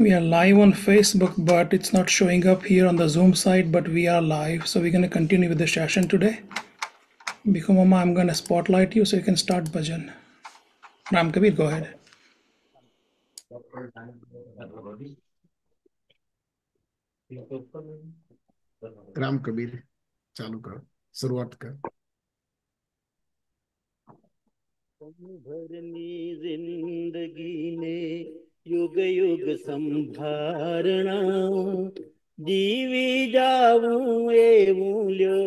We are live on Facebook, but it's not showing up here on the Zoom side, but we are live. So we're going to continue with the session today. Biko Mama, I'm going to spotlight you so you can start bhajan. Ram Kabir, go ahead. Ram Kabir चालू कर, शुरुआत कर। भरनी जिंदगी ने युग युग संभारणा, जीवी जाऊं ए मूल्यो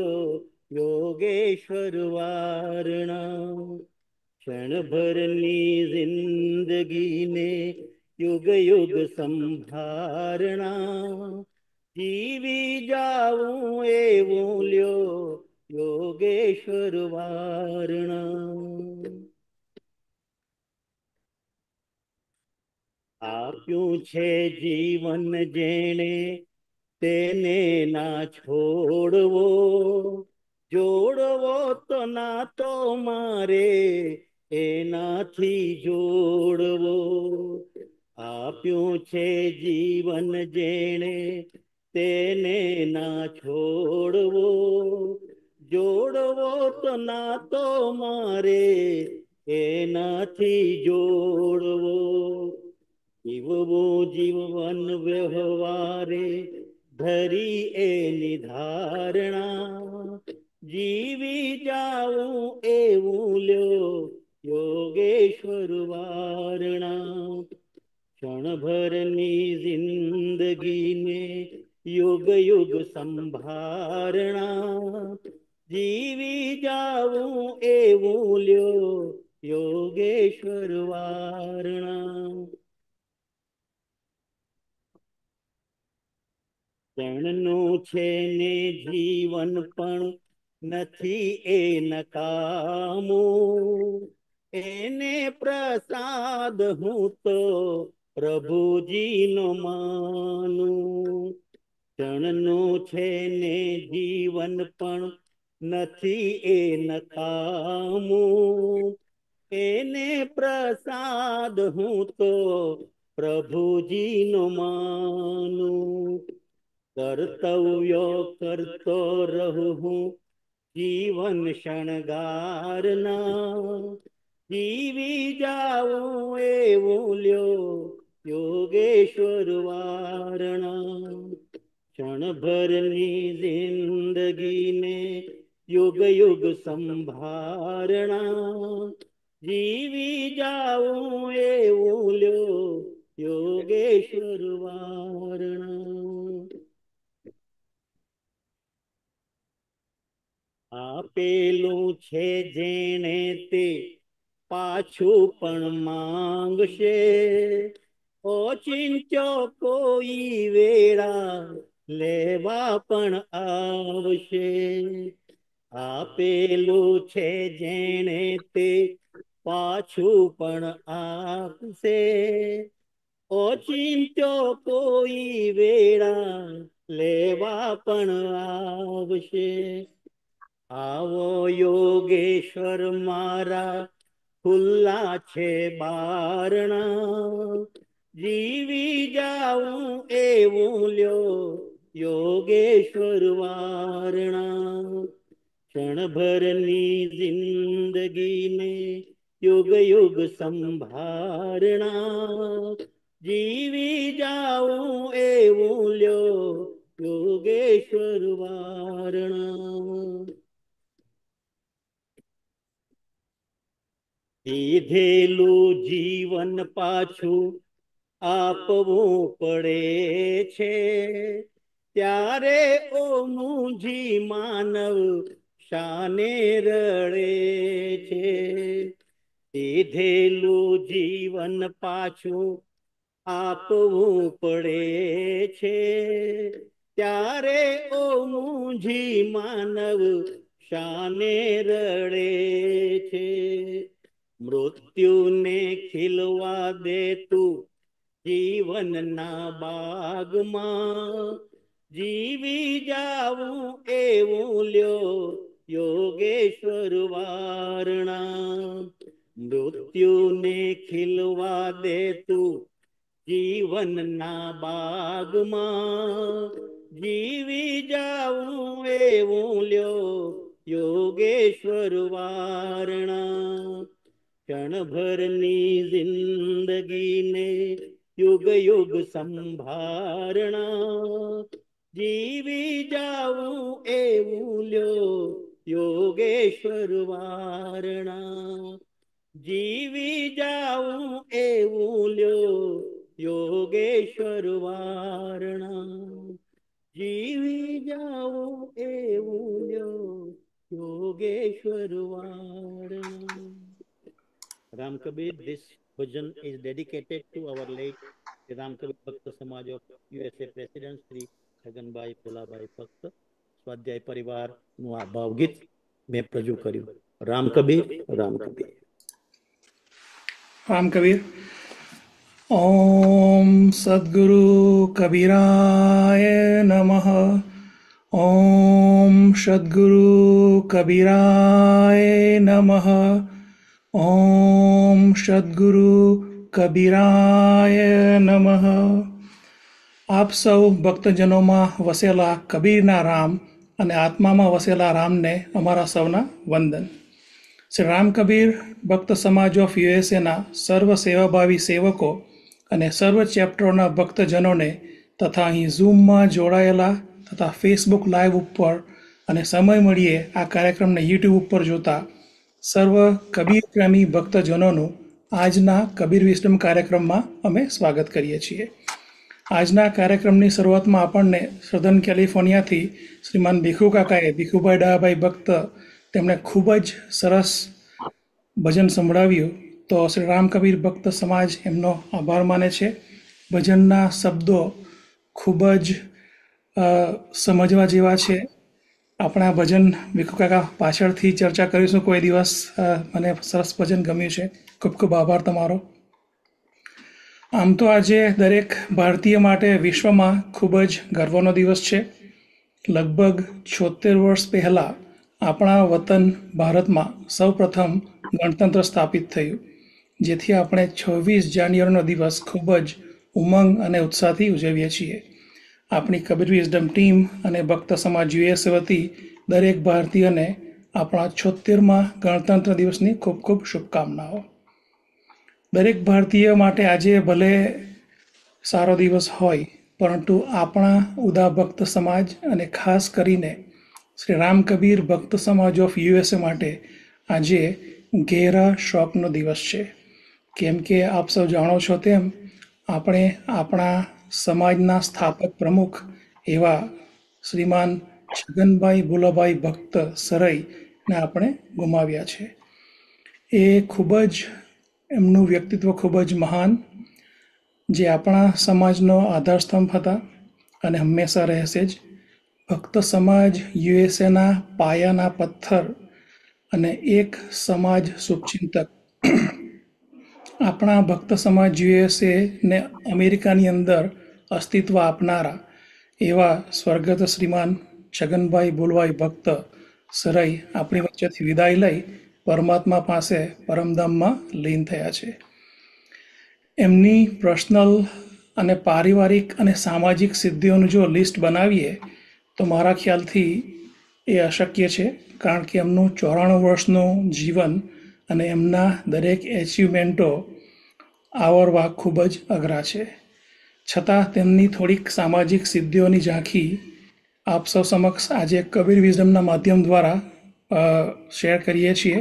योगेश्वर वारणा। क्षण भरनी जिंदगी ने युग युग संभारणा, जीवी जाऊं ए मूल्यो योगेश्वर वारणा। આપ્યું છે જીવન જેણે તેને ના છોડવો, જોડવો તો ના તો મારે એનાથી જોડવો। આપ્યું છે જીવન જેણે તેને ના છોડવો, જોડવો તો ના તો મારે એનાથી જોડવો। જીવવું જીવન વ્યવહારે ધરી એની ધારણા, જીવી જાઉં એવું લ્યો યોગેશ્વર વારણા। ક્ષણભરની જિંદગીને યુગ યુગ સંભારણા, જીવી જાઉં એવું લ્યો યોગેશ્વર વારણા। ક્ષણનું છે ને જીવન પણ નથી એ નકામું, એને પ્રસાદ હું તો પ્રભુજીનો માનું। ક્ષણનું છે ને જીવન પણ નથી એ નકામું, એને પ્રસાદ હું તો પ્રભુજીનો માનું। કર્તવ્યો કરતો રહું હું જીવન શણગારના, જીવી જાઉં એવું લ્યો યોગેશ્વર વારણા। ક્ષણભરની જિંદગીને યુગ યુગ સંભારણા, જીવી જાઉં એવું લ્યો યોગેશ્વર વારણા। આપેલું છે જેણે તે પાછું પણ માંગશે, ઓચિંત્ય કોઈ વેળા લેવા પણ આવશે। આપેલું છે જેણે તે પાછું પણ આપશે, ઓચિંત્ય કોઈ વેળા લેવા પણ આવશે। આવો યોગેશ્વર મારા ખુલ્લા છે બારણા, જીવી જાઉં એવું લ્યો યોગેશ્વર વારણા। ક્ષણભરની જિંદગીને યુગ યુગ સંભારણા, જીવી જાઉં એવું લ્યો યોગેશ્વર વારણા। લીધેલું જીવન પાછું આપવું પડે છે, ત્યારે ઓ મુંજી માનવ શાને રડે છે। લીધેલું જીવન પાછું આપવું પડે છે, ત્યારે ઓ મુંજી માનવ શાને રડે છે। મૃત્યુને ખીલવા દે તું જીવનના બાગમાં, જીવી જાઉં એવું લ્યો યોગેશ્વર વારણા। મૃત્યુને ખીલવા દે તું જીવનના બાગમાં જીવી જાવું એવું લ્યો યોગેશ્વર વારણા. ક્ષણભરની જિંદગીને યુગ યુગ સંભારણા. જીવી જાવું એવું લ્યો યોગેશ્વર વારણા. જીવી જાવું એવું લ્યો યોગેશ્વર વારણા. જીવી જાવું એવું લ્યો Yogeshwar વારણા. Ram Kabir, this bhajan is dedicated to our late Ram Kabir Bhakt Samaj of USA President Sri Chhaganbhai Phulaભાઈ ભક્ત સ્વાધ્યાય પરિવારનું આ ભાવગીત મેં રજૂ કર્યું. રામ કબીર, રામ કબીર. राम कबीर. ओम सद्गुरु कबीराय नमः. ओम सद्गुरु कबीराय नमः. ओम सद्गुरु कबीराय नमः. આપ સૌ ભક્તજનોમાં વસેલા કબીરના રામ અને આત્મામાં વસેલા રામને અમારા સૌના વંદન. શ્રી રામ કબીર ભક્ત સમાજ ઓફ યુએસએના સર્વ સેવાભાવી સેવકો અને સર્વ ચેપ્ટરોના ભક્તજનોને તથા અહીં ઝૂમમાં જોડાયેલા તથા ફેસબુક લાઈવ ઉપર અને સમય મળીએ આ કાર્યક્રમને યુટ્યુબ ઉપર જોતા સર્વ કબીર પ્રેમી ભક્તજનોનું આજના કબીર વિઝડમ કાર્યક્રમમાં અમે સ્વાગત કરીએ છીએ. આજના કાર્યક્રમની શરૂઆતમાં આપણને સધન કેલિફોર્નિયાથી શ્રીમાન ભીખુ કાકાએ ભીખુભાઈ ડાયાભાઈ ભક્ત તેમણે ખૂબ જ સરસ ભજન સંભળાવ્યું. તો શ્રી રામ કબીર ભક્ત સમાજ એમનો આભાર માને છે. ભજનના શબ્દો ખૂબ જ સમજવા જેવા છે. આપણા ભજન ભીખુ કાકા પાછળથી ચર્ચા કરીશું કોઈ દિવસ. મને સરસ ભજન ગમ્યું છે. ખૂબ ખૂબ આભાર તમારો. આમ તો આજે દરેક ભારતીય માટે વિશ્વમાં ખૂબ જ ગર્વનો દિવસ છે. લગભગ 76 વર્ષ પહેલાં આપણા વતન ભારતમાં સૌપ્રથમ ગણતંત્ર સ્થાપિત થયું, જેથી આપણે 26 જાન્યુઆરીનો દિવસ ખૂબ જ ઉમંગ અને ઉત્સાહથી ઉજવીએ છીએ. આપણી કબીર વિઝડમ ટીમ અને ભક્ત સમાજ યુએસ વતી દરેક ભારતીયને આપણા 76મા ગણતંત્ર દિવસની ખૂબ ખૂબ શુભકામનાઓ. દરેક ભારતીય માટે આજે ભલે સારો દિવસ હોય, પરંતુ આપણા ઉદા ભક્ત સમાજ અને ખાસ કરીને શ્રી રામ કબીર ભક્ત સમાજ ઓફ યુએસએ માટે આજે ઘેરા શોકનો દિવસ છે. કેમ કે આપ સૌ જાણો છો તેમ આપણે આપણા સમાજના સ્થાપક પ્રમુખ એવા શ્રીમાન છગનભાઈ ભુલાભાઈ ભક્ત સરૈને આપણે ગુમાવ્યા છે. એ ખૂબ જ એમનું વ્યક્તિત્વ ખૂબ જ મહાન, જે આપણા સમાજનો આધારસ્તંભ હતા અને હંમેશા રહેશે જ. ભક્ત સમાજ યુએસએના પાયાના પથ્થર અને એક સમાજ શુભચિંતક. આપણા ભક્ત સમાજ યુએસએને અમેરિકાની અંદર અસ્તિત્વ આપનારા એવા સ્વર્ગસ્થ શ્રીમાન છગનભાઈ ભુલભાઈ ભક્ત સરઈ આપણી વચ્ચેથી વિદાય લઈ પરમાત્મા પાસે પરમધામમાં લીન થયા છે. એમની પર્સનલ અને પારિવારિક અને સામાજિક સિદ્ધિઓનું જો લિસ્ટ બનાવીએ તો મારા ખ્યાલથી એ અશક્ય છે, કારણ કે એમનું 94 વર્ષનું જીવન અને એમના દરેક એચિવમેન્ટો આવરવા ખૂબ જ અઘરા છે. છતાં તેમની થોડીક સામાજિક સિદ્ધિઓની ઝાંખી આપ સૌ સમક્ષ આજે કબીર વિઝડમના માધ્યમ દ્વારા શેર કરીએ છીએ.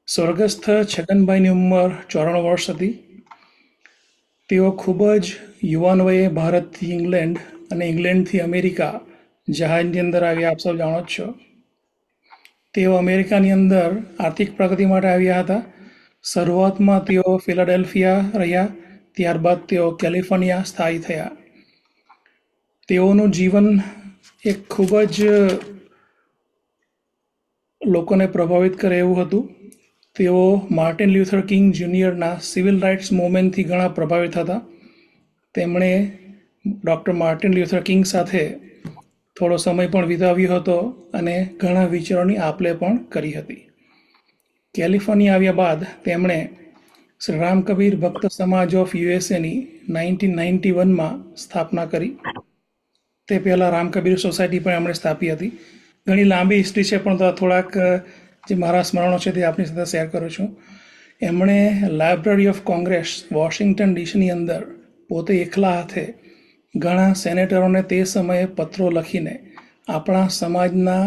સ્વર્ગસ્થ છગનભાઈની ઉંમર 94 વર્ષ હતી. તેઓ ખૂબ જ યુવાન વયે ભારતથી ઇંગ્લેન્ડ અને ઇંગ્લેન્ડથી અમેરિકા જહાજની અંદર આવ્યા, આપ સૌ જાણો જ છો. તેઓ અમેરિકાની અંદર આર્થિક પ્રગતિ માટે આવ્યા હતા. શરૂઆતમાં તેઓ ફિલાડેલ્ફિયા રહ્યા, ત્યારબાદ તેઓ કેલિફોર્નિયા સ્થાયી થયા. તેઓનું જીવન એક ખૂબ જ લોકોને પ્રભાવિત કરે એવું હતું. તેઓ માર્ટિન લ્યુથર કિંગ જુનિયરના સિવિલ રાઇટ્સ મૂવમેન્ટથી ઘણા પ્રભાવિત હતા. તેમણે ડૉક્ટર માર્ટિન લ્યુથર કિંગ સાથે થોડો સમય પણ વિતાવ્યો હતો અને ઘણા વિચારોની આપ લે પણ કરી હતી. કેલિફોર્નિયા આવ્યા બાદ તેમણે શ્રી રામ કબીર ભક્ત સમાજ ઓફ યુએસએની 1991માં સ્થાપના કરી. તે પહેલાં રામ કબીર સોસાયટી પણ એમણે સ્થાપી હતી. ઘણી લાંબી હિસ્ટ્રી છે, પણ થોડાક જે મારા સ્મરણો છે તે આપની સાથે શેર કરું છું. એમણે લાઇબ્રેરી ઓફ કોંગ્રેસ વોશિંગ્ટન ડીસીની અંદર પોતે એકલા હાથે ઘણા સેનેટરોને તે સમયે પત્રો લખીને આપણા સમાજના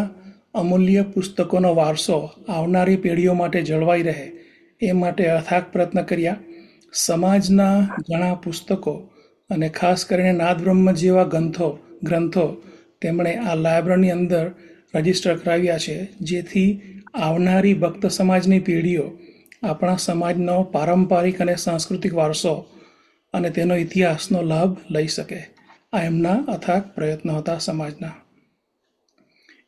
અમૂલ્ય પુસ્તકોનો વારસો આવનારી પેઢીઓ માટે જળવાઈ રહે એ માટે અથાગ પ્રયત્ન કર્યા. સમાજના ઘણા પુસ્તકો અને ખાસ કરીને નાદબ્રહ્મ જેવા ગ્રંથો તેમણે આ લાઇબ્રેરીની અંદર રજીસ્ટર કરાવ્યા છે, જેથી આવનારી ભક્ત સમાજની પેઢીઓ આપણા સમાજનો પારંપરિક અને સાંસ્કૃતિક વારસો અને તેનો ઇતિહાસનો લાભ લઈ શકે. આ એમના અથાગ પ્રયત્નો હતા સમાજના.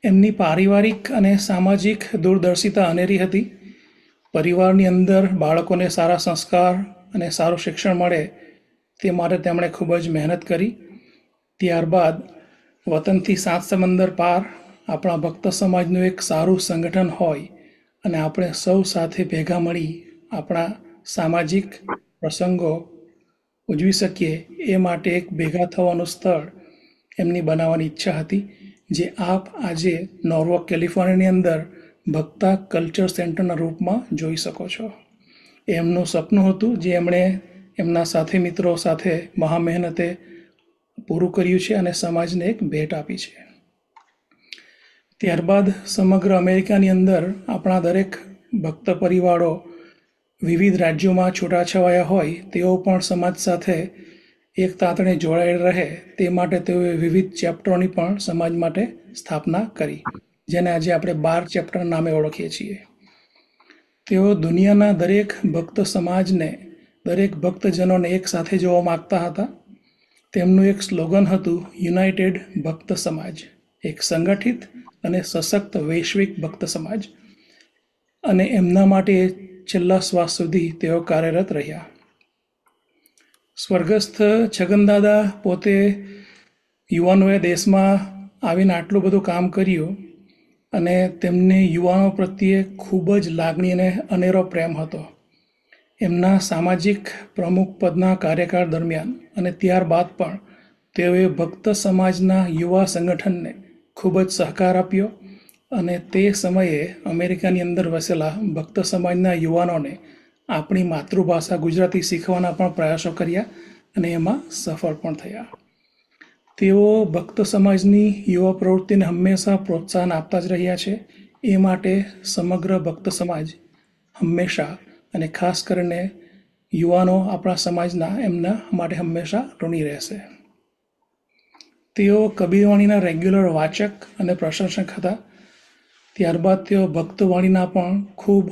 એમની પારિવારિક અને સામાજિક દૂરદર્શિતા અનેરી હતી. પરિવારની અંદર બાળકોને સારા સંસ્કાર અને સારું શિક્ષણ મળે તે માટે તેમણે ખૂબ જ મહેનત કરી. ત્યારબાદ વતનથી 7 સમંદર પાર આપણા ભક્ત સમાજનું એક સારું સંગઠન હોય અને આપણે સૌ સાથે ભેગા મળી આપણા સામાજિક પ્રસંગો ઉજવી શકીએ એ માટે એક ભેગા થવાનું સ્થળ એમની બનાવવાની ઈચ્છા હતી, જે આપ આજે નોર્વોક કેલિફોર્નિયાની અંદર ભક્તા કલ્ચર સેન્ટરના રૂપમાં જોઈ શકો છો. એમનું સપનું હતું, જે એમણે એમના સાથી મિત્રો સાથે મહા મહેનતે પૂરું કર્યું છે અને સમાજને એક ભેટ આપી છે. ત્યારબાદ સમગ્ર અમેરિકાની અંદર આપણા દરેક ભક્ત પરિવારો વિવિધ રાજ્યોમાં છૂટાછવાયા હોય તેઓ પણ સમાજ સાથે એક તાતણે જોડાયેલ રહે તે માટે તેઓએ વિવિધ ચેપ્ટરોની પણ સમાજ માટે સ્થાપના કરી, જેને આજે આપણે 12 ચેપ્ટર નામે ઓળખીએ છીએ. તેઓ દુનિયાના દરેક ભક્ત સમાજને, દરેક ભક્તજનોને એક સાથે જોવા માગતા હતા. તેમનું એક સ્લોગન હતું, યુનાઇટેડ ભક્ત સમાજ, એક સંગઠિત અને સશક્ત વૈશ્વિક ભક્ત સમાજ. અને એમના માટે છેલ્લા શ્વાસ સુધી તેઓ કાર્યરત રહ્યા. સ્વર્ગસ્થ છગનદાદા પોતે યુવાનોએ દેશમાં આવીને આટલું બધું કામ કર્યું અને તેમને યુવાનો પ્રત્યે ખૂબ જ લાગણી અને અનેરો પ્રેમ હતો. એમના સામાજિક પ્રમુખ પદના કાર્યકાળ દરમિયાન અને ત્યારબાદ પણ તેઓએ ભક્ત સમાજના યુવા સંગઠનને ખૂબ જ સહકાર આપ્યો અને તે સમયે અમેરિકાની અંદર વસેલા ભક્ત સમાજના યુવાનોને આપણી માતૃભાષા ગુજરાતી શીખવાના પણ પ્રયાસો કર્યા અને એમાં સફળ પણ થયા. તેઓ ભક્ત સમાજની યુવા પ્રવૃત્તિને હંમેશા પ્રોત્સાહન આપતા જ રહ્યા છે. એ માટે સમગ્ર ભક્ત સમાજ હંમેશા અને ખાસ કરીને યુવાનો આપણા સમાજના એમના માટે હંમેશા ઋણી રહેશે. તેઓ કબીરવાણીના રેગ્યુલર વાચક અને પ્રશંસક હતા. ત્યારબાદ તેઓ ભક્તવાણીના પણ ખૂબ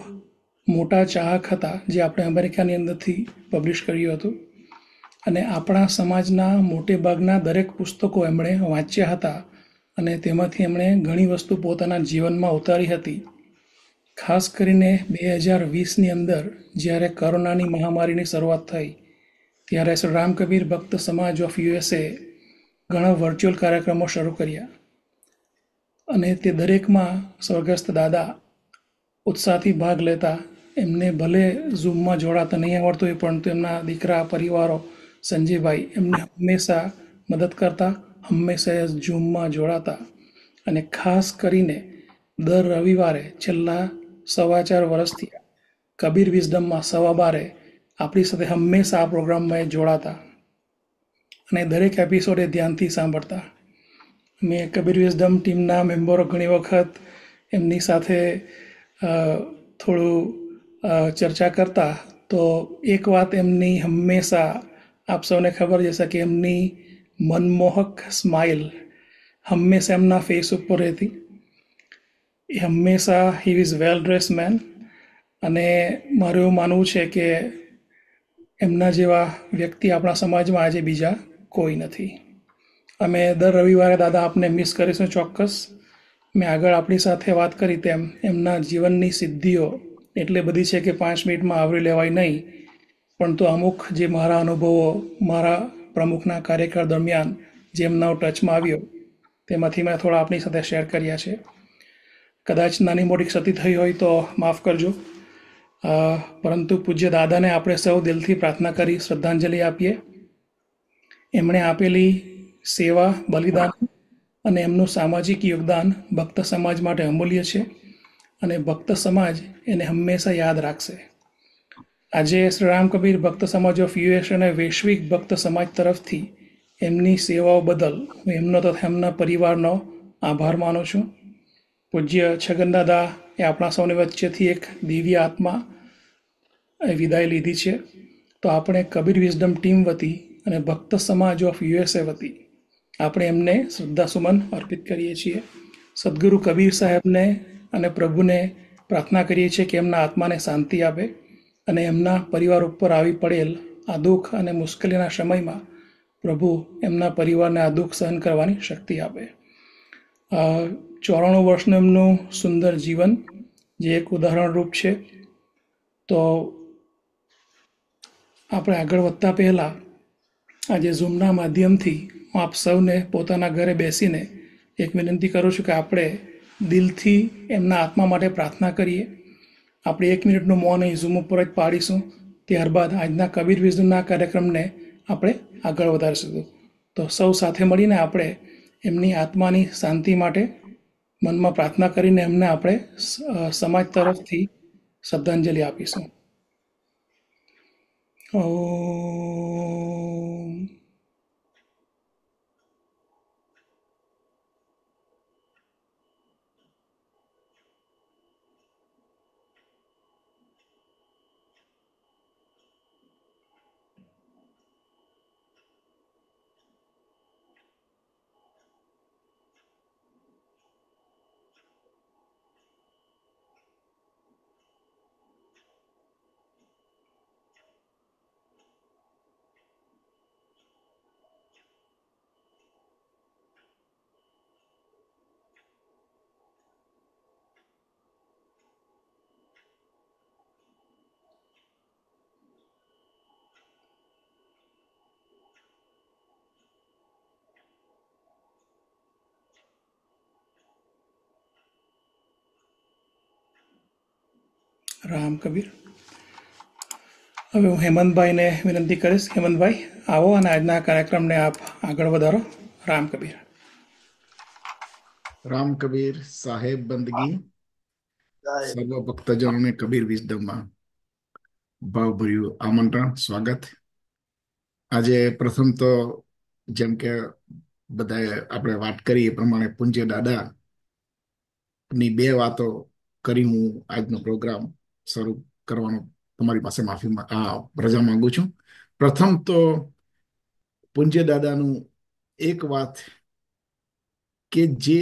મોટા ચાહક હતા, જે આપણે અમેરિકાની અંદરથી પબ્લિશ કર્યું હતું. અને આપણા સમાજના મોટે ભાગના દરેક પુસ્તકો એમણે વાંચ્યા હતા અને તેમાંથી એમણે ઘણી વસ્તુ પોતાના જીવનમાં ઉતારી હતી. ખાસ કરીને 2020ની અંદર જ્યારે કોરોનાની મહામારીની શરૂઆત થઈ ત્યારે શ્રી રામ કબીર ભક્ત સમાજ ઓફ યુએસએ ઘણા વર્ચ્યુઅલ કાર્યક્રમો શરૂ કર્યા અને તે દરેકમાં સ્વર્ગસ્થ દાદા ઉત્સાહથી ભાગ લેતા. એમને ભલે ઝૂમમાં જોડાતા નહીં આવડતું હોય, પરંતુ એમના દીકરા પરિવારો સંજયભાઈ એમને હંમેશા મદદ કરતા, હંમેશા ઝૂમમાં જોડાતા. અને ખાસ કરીને દર રવિવારે છેલ્લા 4.25 વર્ષથી કબીર વિઝડમમાં 12:15 આપણી સાથે હંમેશા આ પ્રોગ્રામમાં જોડાતા અને દરેક એપિસોડ એ ધ્યાનથી સાંભળતા. મેં કબીર વિઝડમ ટીમના મેમ્બરો ઘણી વખત એમની સાથે થોડું ચર્ચા કરતા, તો એક વાત એમની હંમેશા આપ સૌને ખબર જ હશે કે એમની મનમોહક સ્માઇલ હંમેશા એમના ફેસ ઉપર રહેતી. એ હંમેશા he is well dress man અને મારું એવું માનવું છે કે એમના જેવા વ્યક્તિ આપણા સમાજમાં આજે બીજા કોઈ નથી. અમે દર રવિવારે દાદા આપને મિસ કરીશું ચોક્કસ. મેં આગળ આપણી સાથે વાત કરી તેમ એમના જીવનની સિદ્ધિઓ એટલી બધી છે કે 5 મિનિટમાં આવરી લેવાય નહીં, પરંતુ અમુક જે મારા અનુભવો મારા પ્રમુખના કાર્યકાળ દરમિયાન જે એમના ટચમાં આવ્યો તેમાંથી મેં થોડા આપણી સાથે શેર કર્યા છે. કદાચ નાની મોટી ક્ષતિ થઈ હોય તો માફ કરજો. પરંતુ પૂજ્ય દાદાને આપણે સૌ દિલથી પ્રાર્થના કરી શ્રદ્ધાંજલિ આપીએ. એમણે આપેલી સેવા, બલિદાન અને એમનું સામાજિક યોગદાન ભક્ત સમાજ માટે અમૂલ્ય છે અને ભક્ત સમાજ એને હંમેશા યાદ રાખશે. આજે શ્રી રામ કબીર ભક્ત સમાજ ઓફ યુએસ અને વૈશ્વિક ભક્ત સમાજ તરફથી એમની સેવાઓ બદલ હું એમનો તથા એમના પરિવારનો આભાર માનું છું. પૂજ્ય છગનદાદા એ આપણા સૌની વચ્ચેથી એક દિવ્ય આત્મા વિદાય લીધી છે. તો આપણે કબીર વિઝડમ ટીમ વતી અને ભક્ત સમાજ ઓફ યુએસએ વતી આપણે એમને શ્રદ્ધાસુમન અર્પિત કરીએ છીએ. સદગુરુ કબીર સાહેબને અને પ્રભુને પ્રાર્થના કરીએ છીએ કે એમના આત્માને શાંતિ આપે અને એમના પરિવાર ઉપર આવી પડેલ આ દુઃખ અને મુશ્કેલીના સમયમાં પ્રભુ એમના પરિવારને આ દુઃખ સહન કરવાની શક્તિ આપે. 94 વર્ષનું એમનું સુંદર જીવન જે એક ઉદાહરણરૂપ છે. તો આપણે આગળ વધતા પહેલાં આજે ઝૂમના માધ્યમથી હું આપ સૌને પોતાના ઘરે બેસીને એક વિનંતી કરું છું કે આપણે દિલથી એમના આત્મા માટે પ્રાર્થના કરીએ. આપણે 1 મિનિટનું મૌન અહીં ઝૂમ ઉપર જ પાડીશું. ત્યારબાદ આજના કબીર વિઝડમના કાર્યક્રમને આપણે આગળ વધારીશું. તો સૌ સાથે મળીને આપણે એમની આત્માની શાંતિ માટે મનમાં પ્રાર્થના કરીને એમને આપણે સમાજ તરફથી શ્રદ્ધાંજલિ આપીશું. ઓમ. રામ કબીર. હવે હું હેમંતભાઈને વિનંતી કરીશ. હેમંતભાઈ આવો અને આજના કાર્યક્રમને આપ આગળ વધારો. રામ કબીર. રામ કબીર સાહેબ બંદગી. સર્વ ભક્તજનોને કબીર વિઝડમમાં ભાવભર્યું આમંત્રણ, સ્વાગત. આજે પ્રથમ તો જેમ કે બધાએ આપણે વાત કરી એ પ્રમાણે પૂજ્ય દાદા ની 2 વાતો કરી હું આજનો પ્રોગ્રામ શરૂ કરવાનો તમારી પાસે રજા માંગુ છું. પ્રથમ તો પૂજ્ય દાદાનું એક વાત કે જે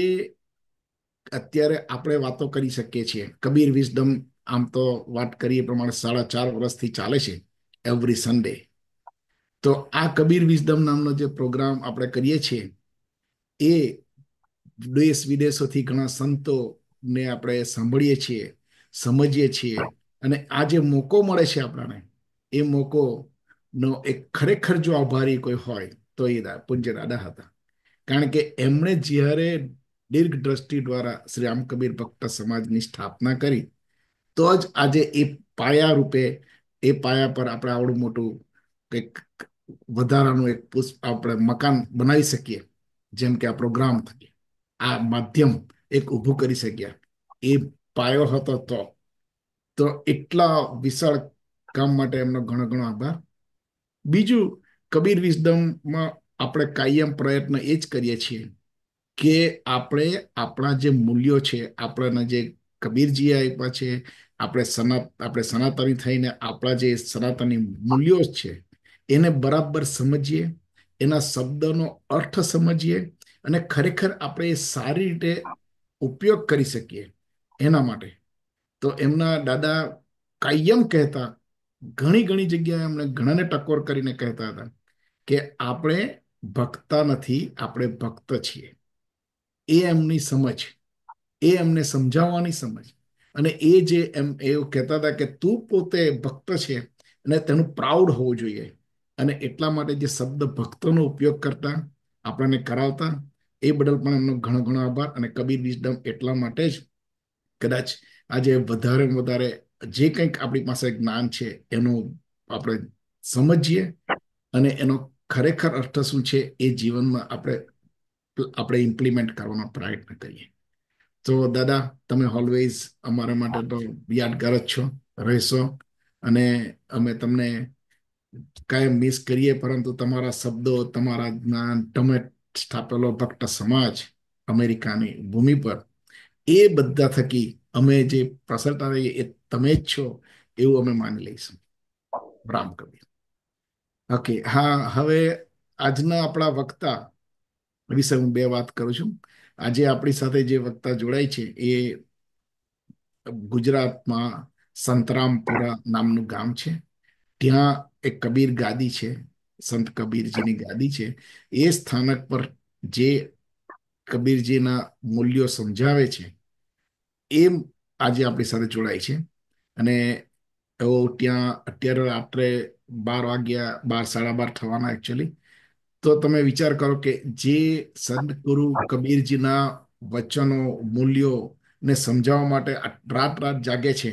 અત્યારે આપણે વાતો કરી શકીએ છીએ. કબીર વિઝડમ આમ તો વાત કરીએ પ્રમાણે 4.5 વર્ષથી ચાલે છે એવરી સન્ડે. તો આ કબીર વિઝડમ નામનો જે પ્રોગ્રામ આપણે કરીએ છીએ એ દેશ વિદેશોથી ઘણા સંતો ને આપણે સાંભળીએ છીએ, સમજીએ છીએ અને આ જે મોકો મળે છે આપણને, એ મોકો નો એક ખરેખર જો આભારી કોઈ હોય તો એ પૂજ્ય દાદા હતા. કારણ કે એમણે જ્યારે દીર્ઘ દ્રષ્ટિ દ્વારા શ્રી રામ કબીર ભક્ત સમાજની સ્થાપના કરી તો જ આજે એ પાયા રૂપે એ પાયા પર આપણે આવડું મોટું કંઈક વધારાનું એક આપણે મકાન બનાવી શકીએ, જેમ કે આ પ્રોગ્રામ થકી આ માધ્યમ એક ઊભું કરી શક્યા. એ પાયો હતો તો એટલા વિશાળ કામ માટે એમનો ઘણો ઘણો આભાર. બીજું, કબીર વિઝડમમાં આપણે કાયમ પ્રયત્ન એ જ કરીએ છીએ કે આપણે આપણા જે મૂલ્યો છે, આપણા જે કબીરજી આપ્યા છે, આપણે સનાતની થઈને આપણા જે સનાતની મૂલ્યો છે એને બરાબર સમજીએ, એના શબ્દનો અર્થ સમજીએ અને ખરેખર આપણે એ સારી રીતે ઉપયોગ કરી શકીએ. એના માટે તો એમના દાદા કાયમ કહેતા, ઘણી ઘણી જગ્યાએ એમણે ઘણાને ટકોર કરીને કહેતા હતા કે આપણે ભક્તા નથી, આપણે ભક્ત છીએ. એ એમની સમજ, એ એમને સમજાવવાની સમજ. અને એ જે એમ એવું કહેતા હતા કે તું પોતે ભક્ત છે અને તેનું પ્રાઉડ હોવું જોઈએ. અને એટલા માટે જે શબ્દ ભક્તનો ઉપયોગ કરતા, આપણને કરાવતા, એ બદલ પણ એમનો ઘણો ઘણો આભાર. અને કબીર વિઝડમ એટલા માટે જ કદાચ આજે વધારે જે કંઈક આપણી પાસે જ્ઞાન છે એનું આપણે સમજીએ અને એનો ખરેખર અર્થ શું છે એ જીવનમાં આપણે ઇમ્પ્લિમેન્ટ કરવાનો પ્રયત્ન કરીએ. તો દાદા, તમે ઓલવેઝ અમારા માટે તો યાદગાર જ છો, રહેશો, અને અમે તમને કાયમ મિસ કરીએ, પરંતુ તમારા શબ્દો, તમારા જ્ઞાન, તમે સ્થાપેલો ભક્ત સમાજ અમેરિકાની ભૂમિ પર, એ બધા થકી અમે જે પ્રસરતા રહીએ એ તમે જ છો એવું અમે માની લઈશું. રામ કબીર. ઓકે, હા, હવે આજના આપણા વક્તા વિશે હું બે વાત કરું છું. આજે આપણી સાથે જે વક્તા જોડાય છે એ ગુજરાતમાં સંતરામપુરા નામનું ગામ છે. ત્યાં એક કબીર ગાદી છે, સંત કબીરજીની ગાદી છે. એ સ્થાનક પર જે કબીરજીના મૂલ્યો સમજાવે છે એ આજે આપણી સાથે જોડાય છે. અને એવો ત્યાં અત્યારે રાત્રે 12 વાગ્યા, 12, 12:30 થવાના એકચ્યુઅલી. તો તમે વિચાર કરો કે જે સંત ગુરુ કબીરજીના વચનો, મૂલ્યો ને સમજાવવા માટે રાત રાત જાગે છે,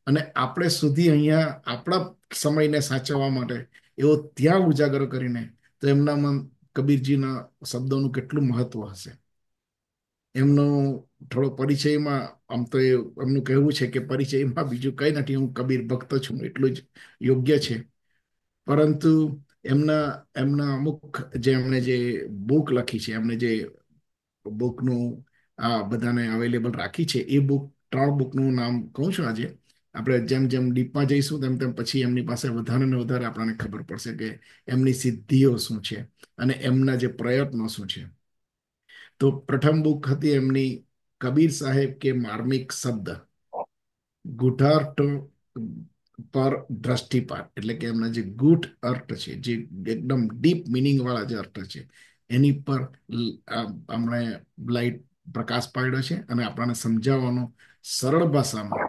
અને આપણે સુધી અહીંયા આપણા સમયને સાચવવા માટે એવો ત્યાં ઉજાગરો કરીને, તો એમનામાં કબીરજીના શબ્દોનું કેટલું મહત્વ હશે. એમનો થોડો પરિચયમાં, આમ તો એમનું કહેવું છે કે પરિચયમાં બીજું કંઈ નથી, હું કબીર ભક્ત છું એટલું જ યોગ્ય છે. પરંતુ એમના એમના અમુક જે એમણે જે બુક લખી છે, એમણે જે બુકનું આ બધાને અવેલેબલ રાખી છે, એ બુક, 3 બુકનું નામ કહું છું આજે. આપણે જેમ જેમ ડીપમાં જઈશું તેમ તેમ પછી એમની પાસે વધારે ને વધારે આપણને ખબર પડશે કે એમની સિદ્ધિઓ શું છે અને એમના જે પ્રયત્નો શું છે. તો પ્રથમ બુક હતી એમની કબીર સાહેબ કે માર્મિક શબ્દ, ગૂઢાર્થ પર દ્રષ્ટિપાત, એટલે કે એમના જે ગૂઢ અર્થ છે, જે એકદમ ડીપ મિનિંગ વાળા જે અર્થ છે, એની પર આપણે લાઈટ પ્રકાશ પાડ્યો છે અને આપણને સમજાવવાનો સરળ ભાષામાં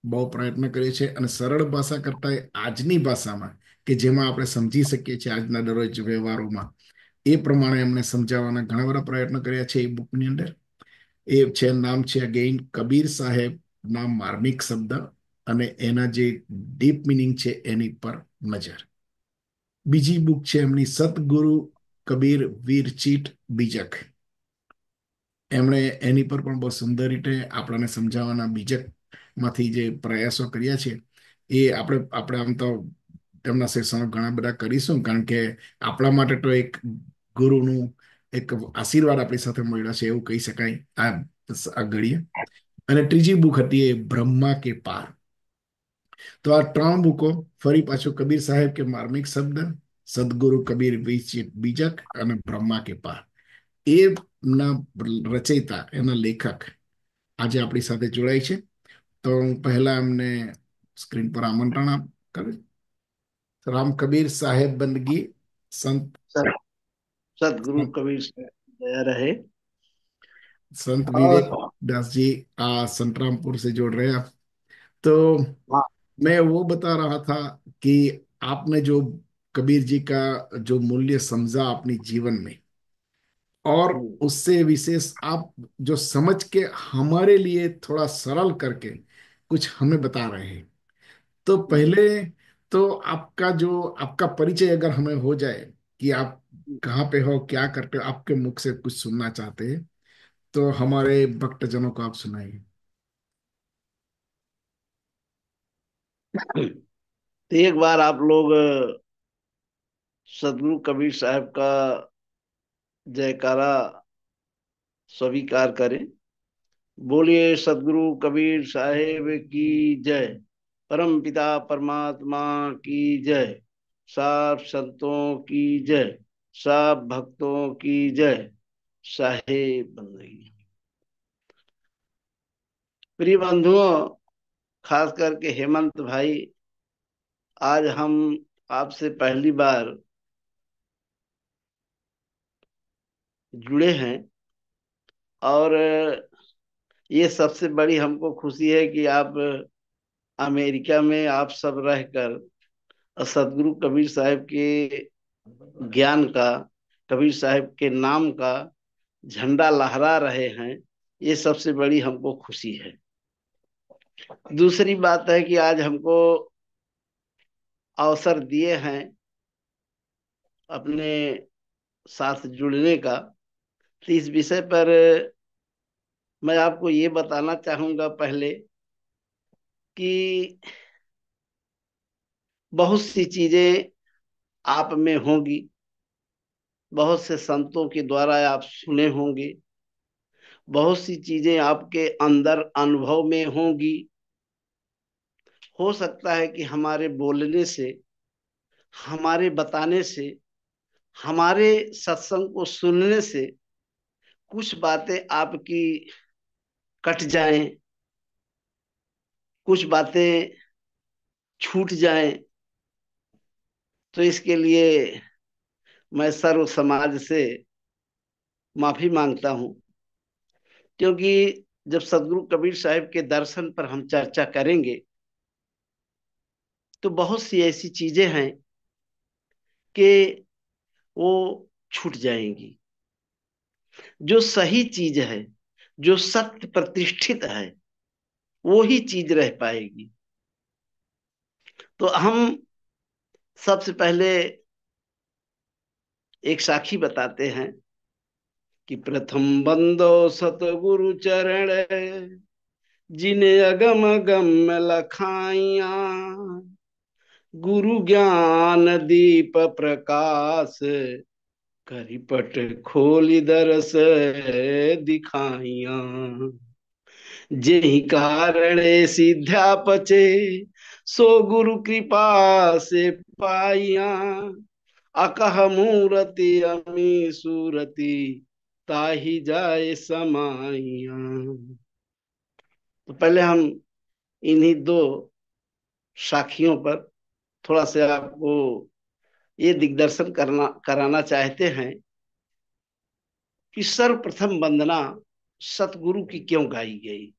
બહુ પ્રયત્ન કરીએ છીએ. અને સરળ ભાષા કરતા આજની ભાષામાં કે જેમાં આપણે સમજી શકીએ છીએ આજના દરરોજ વ્યવહારોમાં, એ પ્રમાણે એમને સમજાવવાના ઘણા બધા પ્રયત્નો કર્યા છે એ બુકની અંદર. એ છે, નામ છે અગેઇન કબીર સાહેબ ના માર્મિક શબ્દ, અને એના જે ડીપ મિનિંગ છે એની પર નજર. બીજી બુક છે એમની સતગુરુ કબીર વિરચિત બીજક. એમણે એની પર પણ બહુ સુંદર રીતે આપણને સમજાવવાના બીજકમાંથી જે પ્રયાસો કર્યા છે એ આપણે આમ તો તેમના સેશનો ઘણા બધા કરીશું, કારણ કે આપણા માટે તો એક ગુરુનું એક આશીર્વાદ આપણી સાથે મળ્યો છે એવું કહી શકાય આ ઘડીએ. અને ત્રીજી બુક હતી એ બ્રહ્મા કે પાર. તો આ 3 બુકો ફરી પાછું કબીર સાહેબ કે માર્મિક શબ્દ, સદગુરુ કબીર વિરચિત બીજક અને બ્રહ્મા કે પાર, એના રચયિતા, એના લેખક આજે આપણી સાથે જોડાય છે. તો હું પહેલા એમને સ્ક્રીન પર આમંત્રણ કરું. રામ કબીર સાહેબ બંદગી સંત सतगुरु कबीर से दया रहे। संत और विवेक दास जी संतरामपुर से जोड़ रहे हैं आप। तो हाँ, मैं वो बता रहा था कि आपने जो कबीर जी का जो मूल्य समझा अपनी जीवन में, और उससे विशेष आप जो समझ के हमारे लिए थोड़ा सरल करके कुछ हमें बता रहे हैं। तो पहले तो आपका परिचय अगर हमें हो जाए कि आप कहाँ पे हो, क्या करते हो, आपके मुख से कुछ सुनना चाहते हैं, तो हमारे भक्तजनों को आप सुनाइए। तो एक बार आप लोग सदगुरु कबीर साहब का जयकारा स्वीकार करें। बोलिए सदगुरु कबीर साहेब की जय, परम पिता परमात्मा की जय, सब संतों की जय, सब भक्तों की जय। साहेब बंदगी। प्रिय बंधुओं, खास करके हेमंत भाई, आज हम आपसे पहली बार जुड़े हैं, और ये सबसे बड़ी हमको खुशी है कि आप अमेरिका में आप सब रहकर सदगुरु कबीर साहब के ज्ञान का, कबीर साहब के नाम का झंडा लहरा रहे हैं। ये सबसे बड़ी हमको खुशी है। दूसरी बात है कि आज हमको अवसर दिए हैं अपने साथ जुड़ने का। तो इस विषय पर मैं आपको ये बताना चाहूंगा पहले कि बहुत सी चीजें आप में होंगी, बहुत से संतों के द्वारा आप सुने होंगे, बहुत सी चीजें आपके अंदर अनुभव में होंगी। हो सकता है कि हमारे बोलने से, हमारे बताने से, हमारे सत्संग को सुनने से कुछ बातें आपकी कट जाएं, कुछ बातें छूट जाएं। तो इसके लिए मैं सर्व समाज से माफी मांगता हूं, क्योंकि जब सदगुरु कबीर साहब के दर्शन पर हम चर्चा करेंगे तो बहुत सी ऐसी चीजें हैं कि वो छूट जाएंगी। जो सही चीज है, जो सत्य प्रतिष्ठित है, वो ही चीज रह पाएगी। तो हम सबसे पहले एक साखी बताते हैं कि प्रथम बंदो सतगुरु चरण, जिन्हें अगम अगम लखाइया, गुरु ज्ञान दीप प्रकाश, करिपट खोली दरस दिखाइया। जेहि कारण सिद्ध्या पचे, सो गुरु कृपा से पाइया। अकह मूरति अमी सूरति, ताहि जाय समाइया। तो पहले हम इन्हीं दो साखियों पर थोड़ा सा आपको ये दिग्दर्शन कराना चाहते हैं कि सर्वप्रथम वंदना सतगुरु की क्यों गाई गई।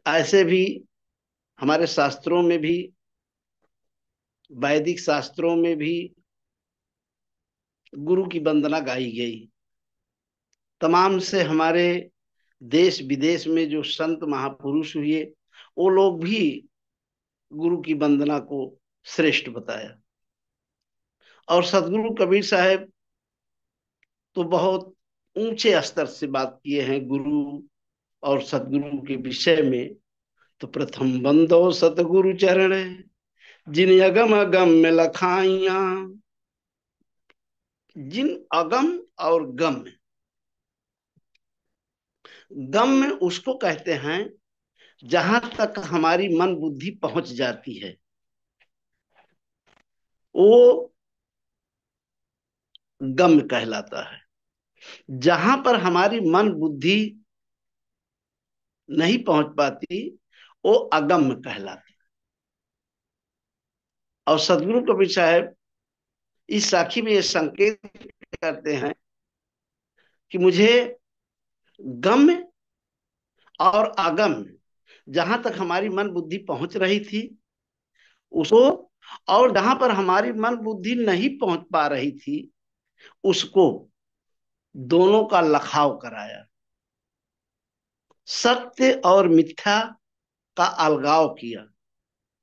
ऐसे भी हमारे शास्त्रों में भी, वैदिक शास्त्रों में भी गुरु की वंदना गाई गई। तमाम से हमारे देश विदेश में जो संत महापुरुष हुए, वो लोग भी गुरु की वंदना को श्रेष्ठ बताया। और सदगुरु कबीर साहब तो बहुत ऊंचे स्तर से बात किए हैं गुरु और सदगुरु के विषय में। तो प्रथम बंदो सतगुरु चरण, जिन अगम अगम में लखाइया। जिन अगम और गम, गम में उसको कहते हैं जहां तक हमारी मन बुद्धि पहुंच जाती है, वो गम कहलाता है। जहां पर हमारी मन बुद्धि नहीं पहुंच पाती, वो अगम कहलाती। और सदगुरु कबीर साहब इस साखी में ये संकेत करते हैं कि मुझे गम और अगम, जहां तक हमारी मन बुद्धि पहुंच रही थी उसको, और जहां पर हमारी मन बुद्धि नहीं पहुंच पा रही थी उसको, दोनों का लखाव कराया। सत्य और मिथ्या का अलगाव किया।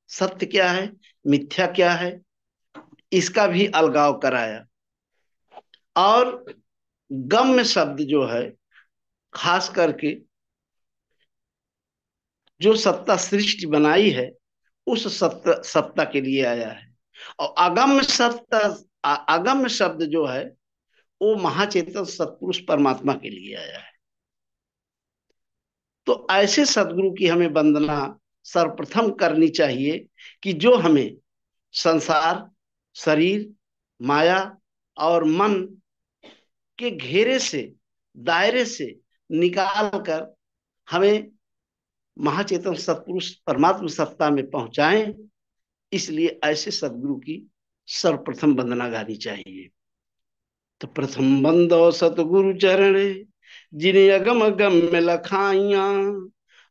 सत्य क्या है, मिथ्या क्या है, इसका भी अलगाव कराया। और गम्य शब्द जो है, खास करके जो सत्ता सृष्टि बनाई है, उस सत्ता सत्ता के लिए आया है। और अगम्य सत्ता, अगम्य शब्द जो है, वो महाचेतन सत्पुरुष परमात्मा के लिए आया है। तो ऐसे सदगुरु की हमें वंदना सर्वप्रथम करनी चाहिए कि जो हमें संसार, शरीर, माया और मन के घेरे से, दायरे से निकाल कर हमें महाचेतन सत्पुरुष परमात्मा सत्ता में पहुंचाएं। इसलिए ऐसे सदगुरु की सर्वप्रथम वंदना गानी चाहिए। तो प्रथम बंदो सतगुरु चरण, जिन्हें अगम अगम में लखाइया।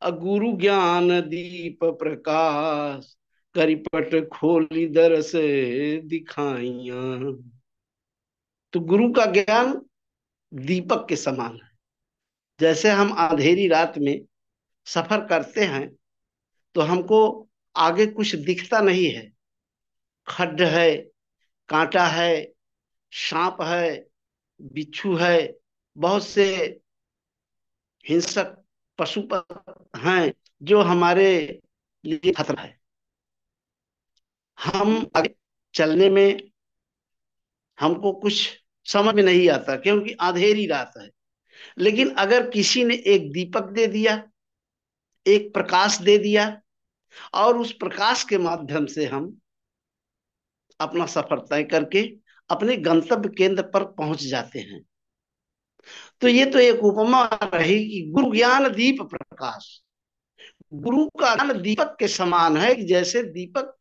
गुरु ज्ञान दीप प्रकाश, करिपट खोली दरस दिखाइया। तो गुरु का ज्ञान दीपक के समान है। जैसे हम अंधेरी रात में सफर करते हैं तो हमको आगे कुछ दिखता नहीं है। खड्ड है, कांटा है, सांप है, बिच्छू है, बहुत से हिंसक पशु हैं जो हमारे लिए खतरा है। हम आगे चलने में हमको कुछ समझ में नहीं आता क्योंकि अंधेरी रात है। लेकिन अगर किसी ने एक दीपक दे दिया, एक प्रकाश दे दिया, और उस प्रकाश के माध्यम से हम अपना सफर तय करके अपने गंतव्य केंद्र पर पहुंच जाते हैं। तो ये तो एक उपमा रही कि गुरु ज्ञान दीप प्रकाश। गुरु का ज्ञान दीपक के समान है कि जैसे दीपक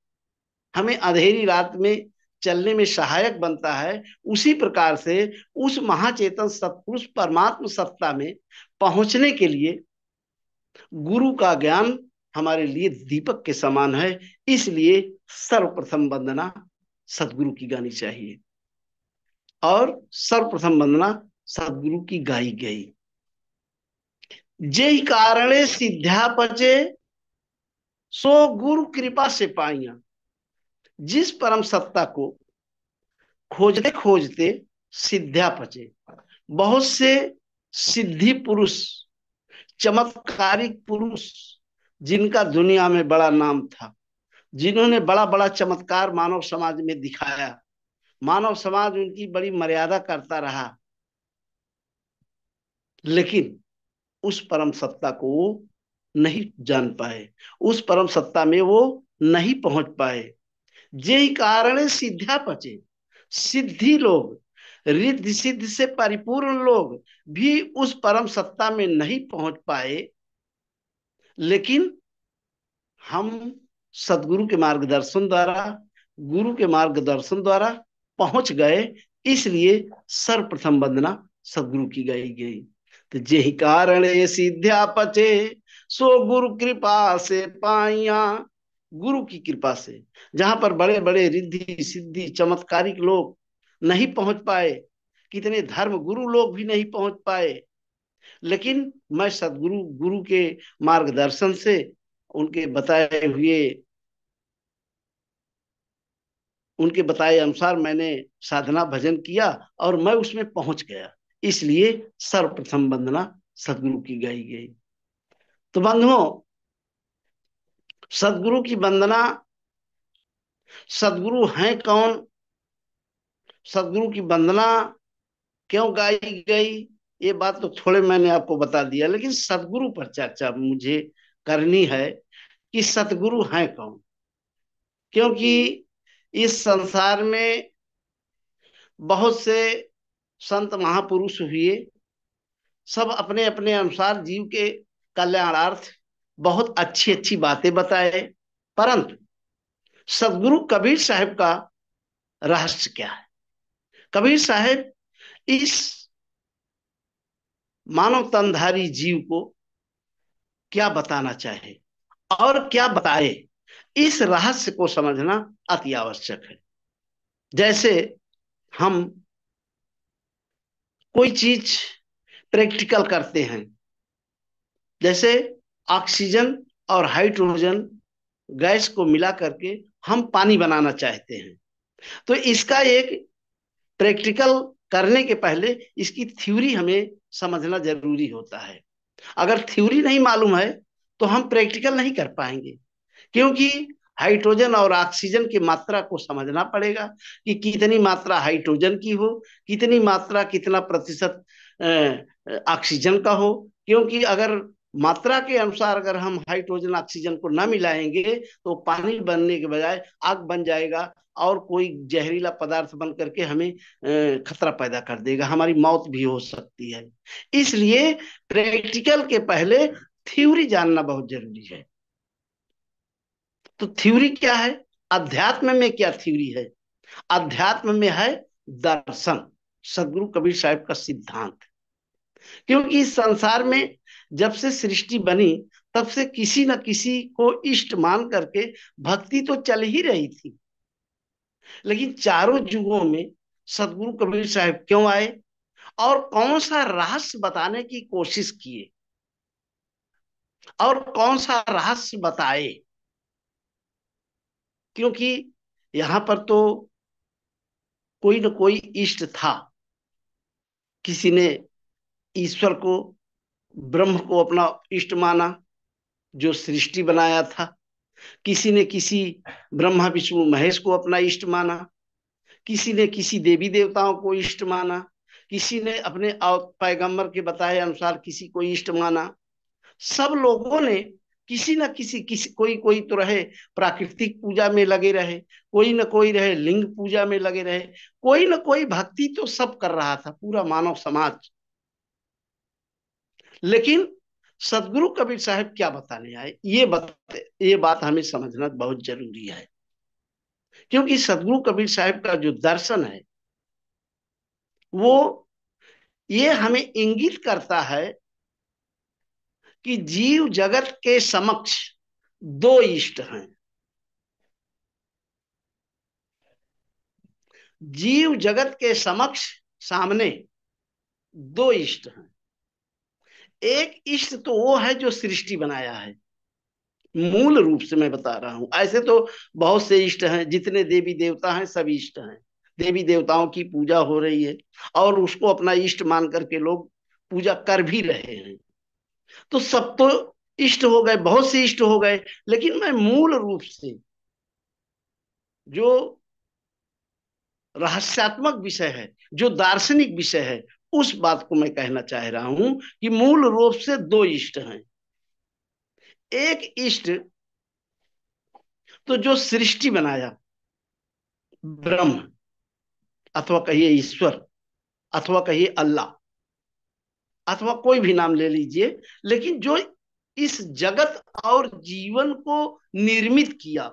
हमें अंधेरी रात में चलने में सहायक बनता है, उसी प्रकार से उस महाचेतन सत्पुरुष परमात्म सत्ता में पहुंचने के लिए गुरु का ज्ञान हमारे लिए दीपक के समान है। इसलिए सर्वप्रथम वंदना सदगुरु की गानी चाहिए, और सर्वप्रथम वंदना सदगुरु की गाई गई। जे कारणे सिद्ध्या पचे, सो गुरु कृपा से पाइया। जिस परम सत्ता को खोजते खोजते सिद्ध्या पचे, बहुत से सिद्धि पुरुष, चमत्कारिक पुरुष, जिनका दुनिया में बड़ा नाम था, जिन्होंने बड़ा बड़ा चमत्कार मानव समाज में दिखाया, मानव समाज उनकी बड़ी मर्यादा करता रहा, लेकिन उस परम सत्ता को वो नहीं जान पाए, उस परम सत्ता में वो नहीं पहुंच पाए। जे कारण सिद्ध्या पचे, सिद्धि लोग, रिद्धि सिद्धि से परिपूर्ण लोग भी उस परम सत्ता में नहीं पहुंच पाए, लेकिन हम सदगुरु के मार्गदर्शन द्वारा, गुरु के मार्गदर्शन द्वारा पहुंच गए। इसलिए सर्वप्रथम वंदना सदगुरु की गाई गई। तो जेहि कारण ये सिद्ध्या पचे, सो गुरु कृपा से पाइया। गुरु की कृपा से, जहां पर बड़े बड़े रिद्धि सिद्धि चमत्कारिक लोग नहीं पहुंच पाए, कितने धर्म गुरु लोग भी नहीं पहुंच पाए, लेकिन मैं सदगुरु गुरु के मार्गदर्शन से, उनके बताए हुए, उनके बताए अनुसार मैंने साधना भजन किया और मैं उसमें पहुंच गया। इसलिए सर्वप्रथम वंदना सदगुरु की गाई गई। तो बंधुओं, सदगुरु की वंदना, सदगुरु हैं कौन, सदगुरु की वंदना क्यों गाई गई, ये बात तो थोड़े मैंने आपको बता दिया, लेकिन सदगुरु पर चर्चा मुझे करनी है कि सतगुरु हैं कौन। क्योंकि इस संसार में बहुत से संत महापुरुष हुए, सब अपने अपने अनुसार जीव के कल्याणार्थ बहुत अच्छी अच्छी बातें बताए, परंतु सदगुरु कबीर साहब का रहस्य क्या है? कबीर साहब इस मानव तनधारी जीव को क्या बताना चाहे और क्या बताए, इस रहस्य को समझना अति आवश्यक है। जैसे हम कोई चीज प्रैक्टिकल करते हैं, जैसे ऑक्सीजन और हाइड्रोजन गैस को मिला करके हम पानी बनाना चाहते हैं, तो इसका एक प्रैक्टिकल करने के पहले इसकी थ्योरी हमें समझना जरूरी होता है। अगर थ्योरी नहीं मालूम है तो हम प्रैक्टिकल नहीं कर पाएंगे, क्योंकि हाइड्रोजन और ऑक्सीजन की मात्रा को समझना पड़ेगा कि कितनी मात्रा हाइड्रोजन की हो, कितनी मात्रा, कितना प्रतिशत ऑक्सीजन का हो। क्योंकि अगर मात्रा के अनुसार अगर हम हाइड्रोजन ऑक्सीजन को न मिलाएंगे तो पानी बनने के बजाय आग बन जाएगा और कोई जहरीला पदार्थ बन करके हमें खतरा पैदा कर देगा, हमारी मौत भी हो सकती है। इसलिए प्रैक्टिकल के पहले थ्योरी जानना बहुत जरूरी है। तो थ्योरी क्या है? अध्यात्म में क्या थ्योरी है? अध्यात्म में है दर्शन, सदगुरु कबीर साहब का सिद्धांत। क्योंकि इस संसार में जब से सृष्टि बनी तब से किसी न किसी को इष्ट मान करके भक्ति तो चल ही रही थी, लेकिन चारों युगों में सदगुरु कबीर साहब क्यों आए और कौन सा रहस्य बताने की कोशिश किए? और कौन सा रहस्य बताए, क्योंकि यहां पर तो कोई न कोई इष्ट था। किसी ने ईश्वर को, ब्रह्म को अपना इष्ट माना, जो सृष्टि बनाया था। किसी ने किसी ब्रह्मा विष्णु महेश को अपना इष्ट माना। किसी ने किसी देवी देवताओं को इष्ट माना। किसी ने अपने पैगंबर के बताए अनुसार किसी को इष्ट माना। सब लोगों ने किसी न किसी किसी कोई कोई तो रहे प्राकृतिक पूजा में लगे रहे, कोई न कोई रहे लिंग पूजा में लगे रहे, कोई न कोई भक्ति तो सब कर रहा था, पूरा मानव समाज। लेकिन सदगुरु कबीर साहब क्या बताने आए, ये बात हमें समझना बहुत जरूरी है। क्योंकि सदगुरु कबीर साहब का जो दर्शन है वो ये हमें इंगित करता है कि जीव जगत के समक्ष दो इष्ट हैं। जीव जगत के समक्ष सामने दो इष्ट हैं। एक इष्ट तो वो है जो सृष्टि बनाया है, मूल रूप से मैं बता रहा हूं। ऐसे तो बहुत से इष्ट हैं, जितने देवी देवता हैं सब इष्ट हैं। देवी देवताओं की पूजा हो रही है और उसको अपना इष्ट मान करके लोग पूजा कर भी रहे हैं। तो सब तो इष्ट हो गए, बहुत से इष्ट हो गए। लेकिन मैं मूल रूप से जो रहस्यात्मक विषय है, जो दार्शनिक विषय है, उस बात को मैं कहना चाह रहा हूं कि मूल रूप से दो इष्ट हैं। एक इष्ट तो जो सृष्टि बनाया, ब्रह्म, अथवा कहिए ईश्वर, अथवा कहिए अल्लाह, अथवा कोई भी नाम ले लीजिए, लेकिन जो इस जगत और जीवन को निर्मित किया,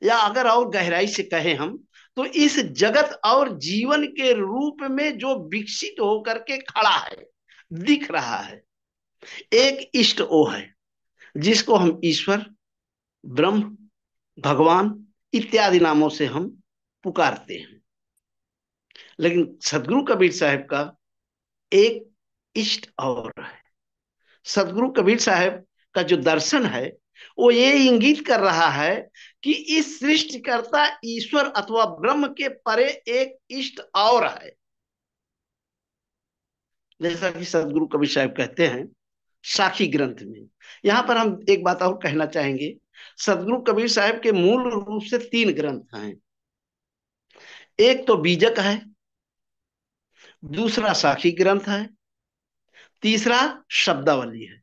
या अगर और गहराई से कहें हम तो इस जगत और जीवन के रूप में जो विकसित होकर के खड़ा है, दिख रहा है, एक इष्ट वो है जिसको हम ईश्वर, ब्रह्म, भगवान इत्यादि नामों से हम पुकारते हैं। लेकिन सदगुरु कबीर साहब का एक इष्ट और है। सदगुरु कबीर साहब का जो दर्शन है वो ये इंगित कर रहा है कि इस सृष्टिकर्ता ईश्वर अथवा ब्रह्म के परे एक इष्ट और है। जैसा कि सदगुरु कबीर साहब कहते हैं साखी ग्रंथ में। यहां पर हम एक बात और कहना चाहेंगे, सदगुरु कबीर साहब के मूल रूप से तीन ग्रंथ हैं। एक तो बीजक है, दूसरा साखी ग्रंथ है, तीसरा शब्दावली है।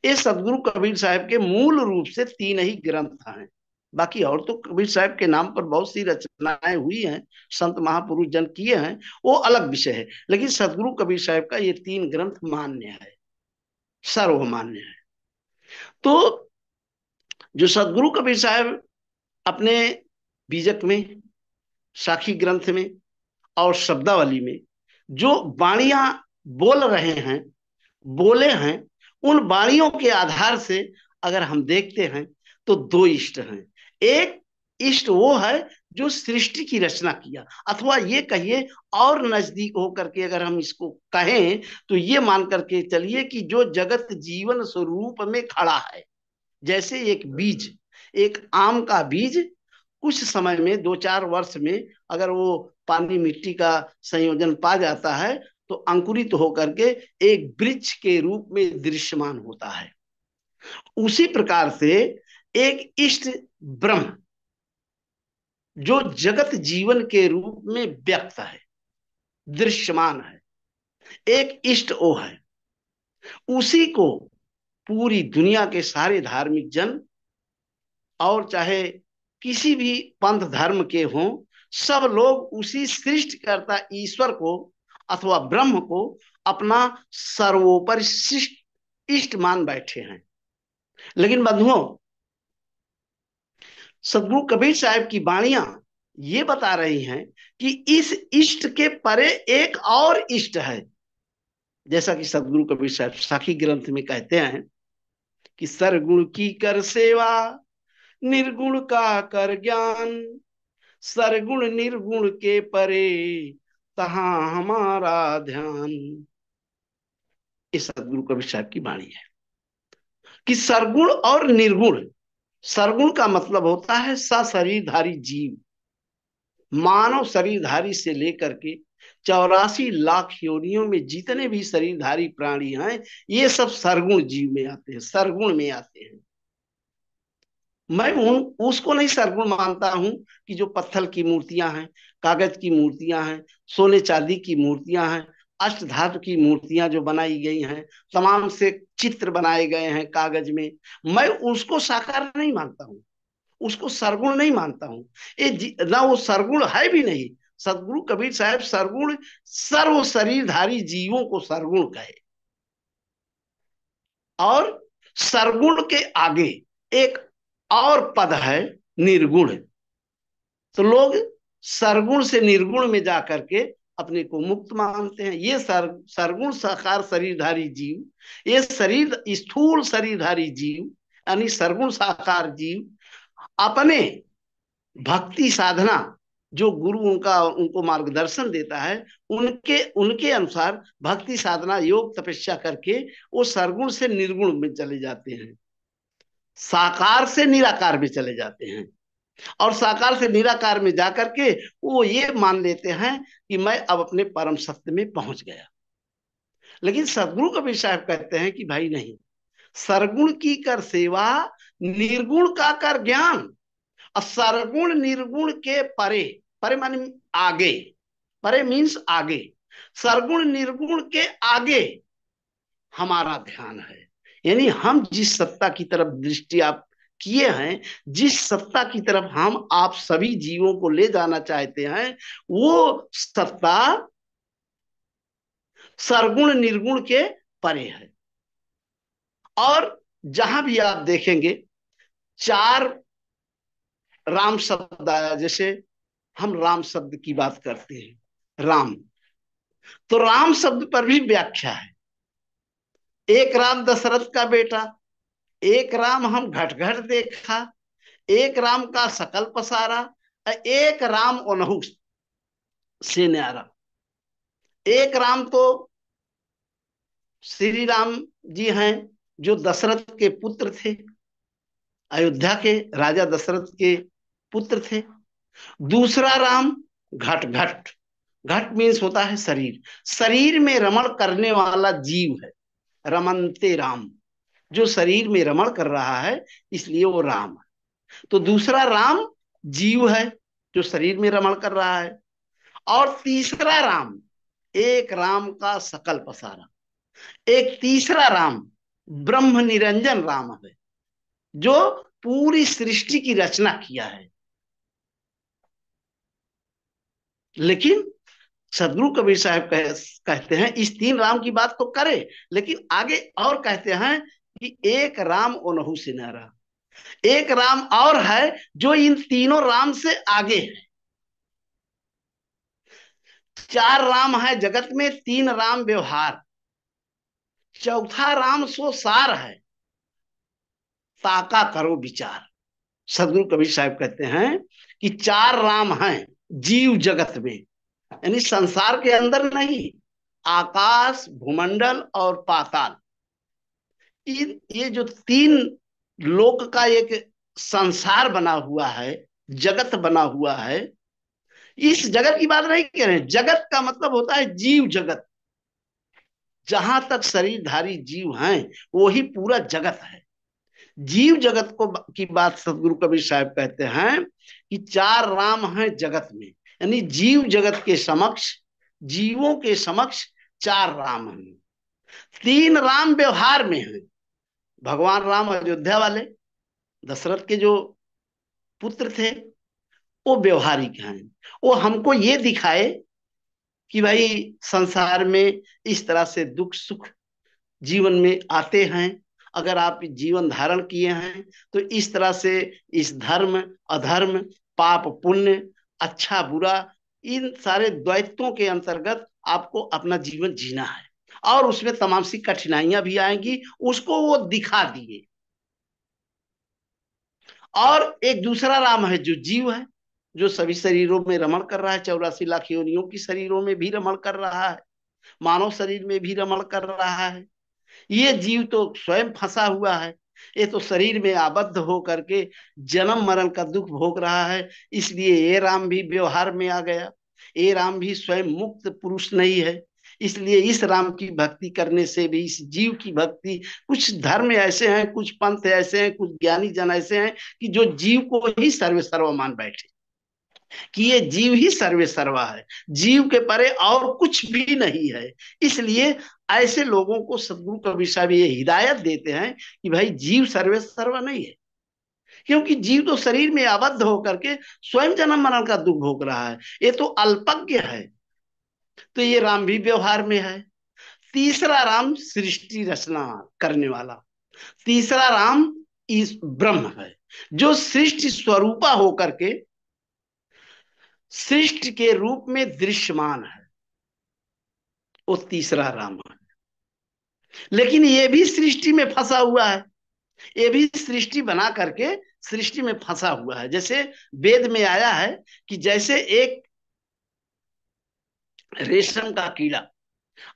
ये सदगुरु कबीर साहब के मूल रूप से तीन ही ग्रंथ हैं। बाकी और तो कबीर साहब के नाम पर बहुत सी रचनाएं हुई हैं, संत महापुरुष जन किए हैं, वो अलग विषय है। लेकिन सदगुरु कबीर साहब का ये तीन ग्रंथ मान्य है, सर्वमान्य है। तो जो सदगुरु कबीर साहब अपने बीजक में, साखी ग्रंथ में और शब्दावली में जो वाणियां बोल रहे हैं, बोले हैं, उन वाणियों के आधार से अगर हम देखते हैं तो दो इष्ट हैं। एक इष्ट वो है जो सृष्टि की रचना किया, अथवा ये कहिए और नजदीक होकर के अगर हम इसको कहें तो ये मान करके चलिए कि जो जगत जीवन स्वरूप में खड़ा है। जैसे एक बीज, एक आम का बीज कुछ समय में, 2-4 वर्ष में अगर वो पानी मिट्टी का संयोजन पा जाता है तो अंकुरित होकर के एक वृक्ष के रूप में दृश्यमान होता है। उसी प्रकार से एक इष्ट ब्रह्म जो जगत जीवन के रूप में व्यक्त है, दृश्यमान है, एक इष्ट वो है। उसी को पूरी दुनिया के सारे धार्मिक जन, और चाहे किसी भी पंथ धर्म के हों, सब लोग उसी सृष्टिकर्ता ईश्वर को अथवा ब्रह्म को अपना सर्वोपरि इष्ट मान बैठे हैं। लेकिन बंधुओं, सदगुरु कबीर साहब की वाणियां ये बता रही हैं कि इस इष्ट के परे एक और इष्ट है। जैसा कि सदगुरु कबीर साहब साखी ग्रंथ में कहते हैं कि सरगुण की कर सेवा, निर्गुण का कर ज्ञान, सरगुण निर्गुण के परे तहां हमारा ध्यान। ये सदगुरु कबीर साहब की वाणी है कि सरगुण और निर्गुण। सरगुण का मतलब होता है सशरीरधारी जीव, मानव शरीरधारी से लेकर के 84 लाख योनियों में जितने भी शरीरधारी प्राणी हैं, ये सब सरगुण जीव में आते हैं, सरगुण में आते हैं। मैं उसको नहीं सरगुण मानता हूं कि जो पत्थर की मूर्तियां हैं, कागज की मूर्तियां हैं, सोने चांदी की मूर्तियां हैं, अष्ट धातु की मूर्तियां जो बनाई गई हैं, तमाम से चित्र बनाए गए हैं कागज में, मैं उसको साकार नहीं मानता हूं, उसको सरगुण नहीं मानता हूं। ना वो सरगुण है भी नहीं। सदगुरु कबीर साहब सरगुण सर्व शरीरधारी जीवों को सरगुण कहे, और सरगुण के आगे एक और पद है निर्गुण। तो लोग सरगुण से निर्गुण में जाकर के अपने को मुक्त मानते हैं। ये सरगुण साकार शरीरधारी जीव, ये शरीर स्थूल शरीरधारी जीव यानी सरगुण साकार जीव अपने भक्ति साधना, जो गुरु उनको मार्गदर्शन देता है, उनके उनके अनुसार भक्ति साधना योग तपस्या करके वो सरगुण से निर्गुण में चले जाते हैं, साकार से निराकार में चले जाते हैं, और साकार से निराकार में जाकर के वो ये मान लेते हैं कि मैं अब अपने परम सत्य में पहुंच गया। लेकिन सदगुरु कबीर साहब कहते हैं कि भाई नहीं, सरगुण की कर सेवा, निर्गुण का कर ज्ञान, और सरगुण निर्गुण के परे, परे माने आगे, परे मीन्स आगे, सरगुण निर्गुण के आगे हमारा ध्यान है। यानी हम जिस सत्ता की तरफ दृष्टि आप किए हैं, जिस सत्ता की तरफ हम आप सभी जीवों को ले जाना चाहते हैं, वो सत्ता सरगुण निर्गुण के परे है। और जहां भी आप देखेंगे 4 राम शब्द आया, जैसे हम राम शब्द की बात करते हैं, राम, तो राम शब्द पर भी व्याख्या है। एक राम दशरथ का बेटा, एक राम हम घट घट देखा, एक राम का सकल पसारा, एक राम ओनहु से न्यारा। एक राम तो श्री राम जी हैं जो दशरथ के पुत्र थे, अयोध्या के राजा दशरथ के पुत्र थे। दूसरा राम घट घट, घट मीन्स होता है शरीर, शरीर में रमण करने वाला जीव है, रमनते राम, जो शरीर में रमण कर रहा है इसलिए वो राम है। तो दूसरा राम जीव है जो शरीर में रमण कर रहा है, और तीसरा राम एक राम का सकल पसारा, एक तीसरा राम ब्रह्म निरंजन राम है जो पूरी सृष्टि की रचना किया है। लेकिन सदगुरु कबीर साहब कहते हैं इस 3 राम की बात तो करे, लेकिन आगे और कहते हैं कि एक राम ओनहु से नारा, एक राम और है जो इन तीनों राम से आगे है। 4 राम है जगत में, 3 राम व्यवहार, चौथा राम सो सार है, ताका करो विचार। सदगुरु कबीर साहब कहते हैं कि 4 राम हैं जीव जगत में, यानी संसार के अंदर नहीं, आकाश, भूमंडल और पाताल, ये जो 3 लोक का एक संसार बना हुआ है, जगत बना हुआ है। इस जगत की बात नहीं कह रहे, जगत का मतलब होता है जीव जगत, जहां तक शरीरधारी जीव हैं वही पूरा जगत है। जीव जगत को की बात सदगुरु कबीर साहब कहते हैं कि 4 राम हैं जगत में, यानी जीव जगत के समक्ष, जीवों के समक्ष 4 राम हैं। 3 राम व्यवहार में हैं, भगवान राम अयोध्या वाले दशरथ के जो पुत्र थे वो व्यवहारिक हैं, वो हमको ये दिखाए कि भाई संसार में इस तरह से दुख सुख जीवन में आते हैं, अगर आप जीवन धारण किए हैं तो इस तरह से इस धर्म अधर्म, पाप पुण्य, अच्छा बुरा, इन सारे द्वैतों के अंतर्गत आपको अपना जीवन जीना है, और उसमें तमाम सी कठिनाइयां भी आएंगी, उसको वो दिखा दिए। और एक दूसरा राम है जो जीव है, जो सभी शरीरों में रमण कर रहा है, 84 लाख योनियों की शरीरों में भी रमण कर रहा है, मानव शरीर में भी रमण कर रहा है, ये जीव तो स्वयं फंसा हुआ है, ये तो शरीर में आबद्ध हो करके जन्म मरण का दुख भोग रहा है। इसलिए ये राम भी व्यवहार में आ गया। ये राम भी स्वयं मुक्त पुरुष नहीं है। इसलिए इस राम की भक्ति करने से भी, इस जीव की भक्ति, कुछ धर्म ऐसे हैं, कुछ पंथ ऐसे हैं, कुछ ज्ञानी जन ऐसे हैं कि जो जीव को ही सर्वे सर्व मान बैठे, कि ये जीव ही सर्वे सर्वा है, जीव के परे और कुछ भी नहीं है। इसलिए ऐसे लोगों को सदगुरु कबीर साहब ये हिदायत देते हैं कि भाई जीव सर्वे सर्वा नहीं है, क्योंकि जीव तो शरीर में आबद्ध होकर के स्वयं जन्म मरण का दुख भोग रहा है, ये तो अल्पज्ञ है। तो ये राम भी व्यवहार में है। तीसरा राम सृष्टि रचना करने वाला, तीसरा राम इस ब्रह्म है, जो सृष्टि स्वरूपा होकर के सृष्टि के रूप में दृश्यमान है, वो तीसरा राम है। लेकिन ये भी सृष्टि में फंसा हुआ है, ये भी सृष्टि बना करके सृष्टि में फंसा हुआ है। जैसे वेद में आया है कि जैसे एक रेशम का कीड़ा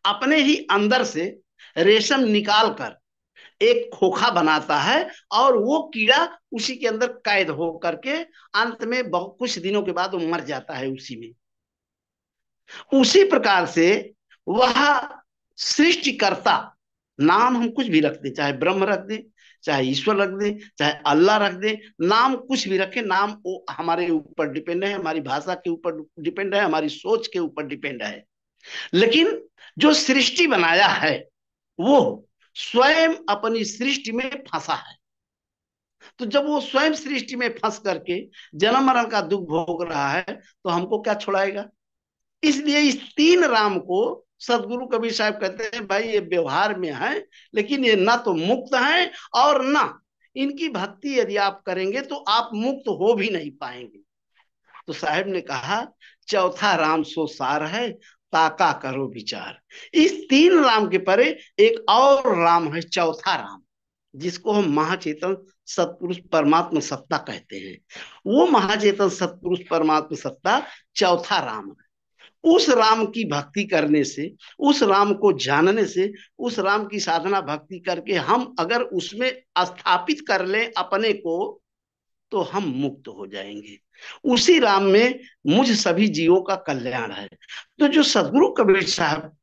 अपने ही अंदर से रेशम निकाल कर एक खोखा बनाता है, और वो कीड़ा उसी के अंदर कैद हो करके अंत में बहुत कुछ दिनों के बाद वो मर जाता है उसी में। उसी प्रकार से वह सृष्टिकर्ता, नाम हम कुछ भी रख दे, चाहे ब्रह्म रख दे, चाहे ईश्वर रख दे, चाहे अल्लाह रख दे, नाम कुछ भी रखे, नाम वो हमारे ऊपर डिपेंड है, हमारी भाषा के ऊपर डिपेंड है, हमारी सोच के ऊपर डिपेंड है। लेकिन जो सृष्टि बनाया है वो स्वयं अपनी सृष्टि में फंसा है। तो जब वो स्वयं सृष्टि में फंस करके जन्म मरण का दुख भोग रहा है, तो हमको क्या छुड़ाएगा? इसलिए इस तीन राम को सदगुरु कबीर साहब कहते हैं भाई ये व्यवहार में है, लेकिन ये ना तो मुक्त है और ना इनकी भक्ति यदि आप करेंगे तो आप मुक्त हो भी नहीं पाएंगे। तो साहब ने कहा चौथा राम सो सार है, ताका करो विचार। इस तीन राम के परे एक और राम है, चौथा राम, जिसको हम महाचेतन सतपुरुष परमात्मा सत्ता कहते हैं। वो महाचेतन सतपुरुष परमात्मा सत्ता चौथा राम है। उस राम की भक्ति करने से, उस राम को जानने से, उस राम की साधना भक्ति करके हम अगर उसमें स्थापित कर ले अपने को, तो हम मुक्त हो जाएंगे। उसी राम में मुझ सभी जीवों का कल्याण है। तो जो सदगुरु कबीर साहब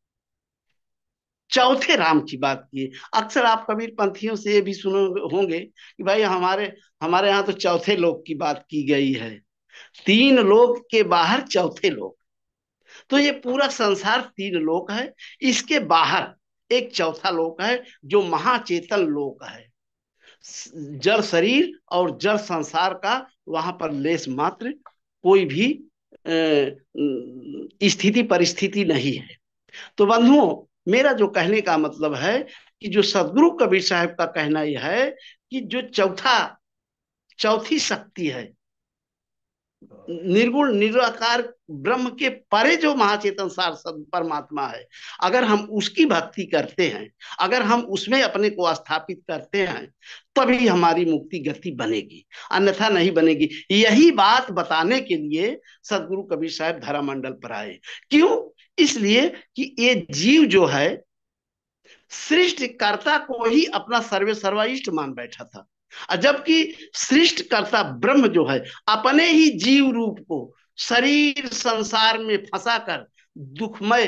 चौथे राम की बात की, अक्सर आप कबीर पंथियों से ये भी सुने होंगे कि भाई हमारे हमारे यहाँ तो चौथे लोक की बात की गई है, तीन लोक के बाहर चौथे लोक। तो ये पूरा संसार तीन लोक है, इसके बाहर एक चौथा लोक है जो महाचेतन लोक है। जड़ शरीर और जड़ संसार का वहां पर लेस मात्र कोई भी स्थिति परिस्थिति नहीं है। तो बंधुओं, मेरा जो कहने का मतलब है कि जो सदगुरु कबीर साहब का कहना यह है कि जो चौथी शक्ति है, निर्गुण निराकार ब्रह्म के परे जो महाचेतन सार परमात्मा है, अगर हम उसकी भक्ति करते हैं, अगर हम उसमें अपने को स्थापित करते हैं, तभी हमारी मुक्ति गति बनेगी, अन्यथा नहीं बनेगी। यही बात बताने के लिए सदगुरु कबीर साहब धरा मंडल पर आए। क्यों? इसलिए कि ये जीव जो है सृष्टिकर्ता को ही अपना सर्वे सर्वाइष्ट मान बैठा था, जबकि सृष्टिकर्ता ब्रह्म जो है अपने ही जीव रूप को शरीर संसार में फंसाकर दुखमय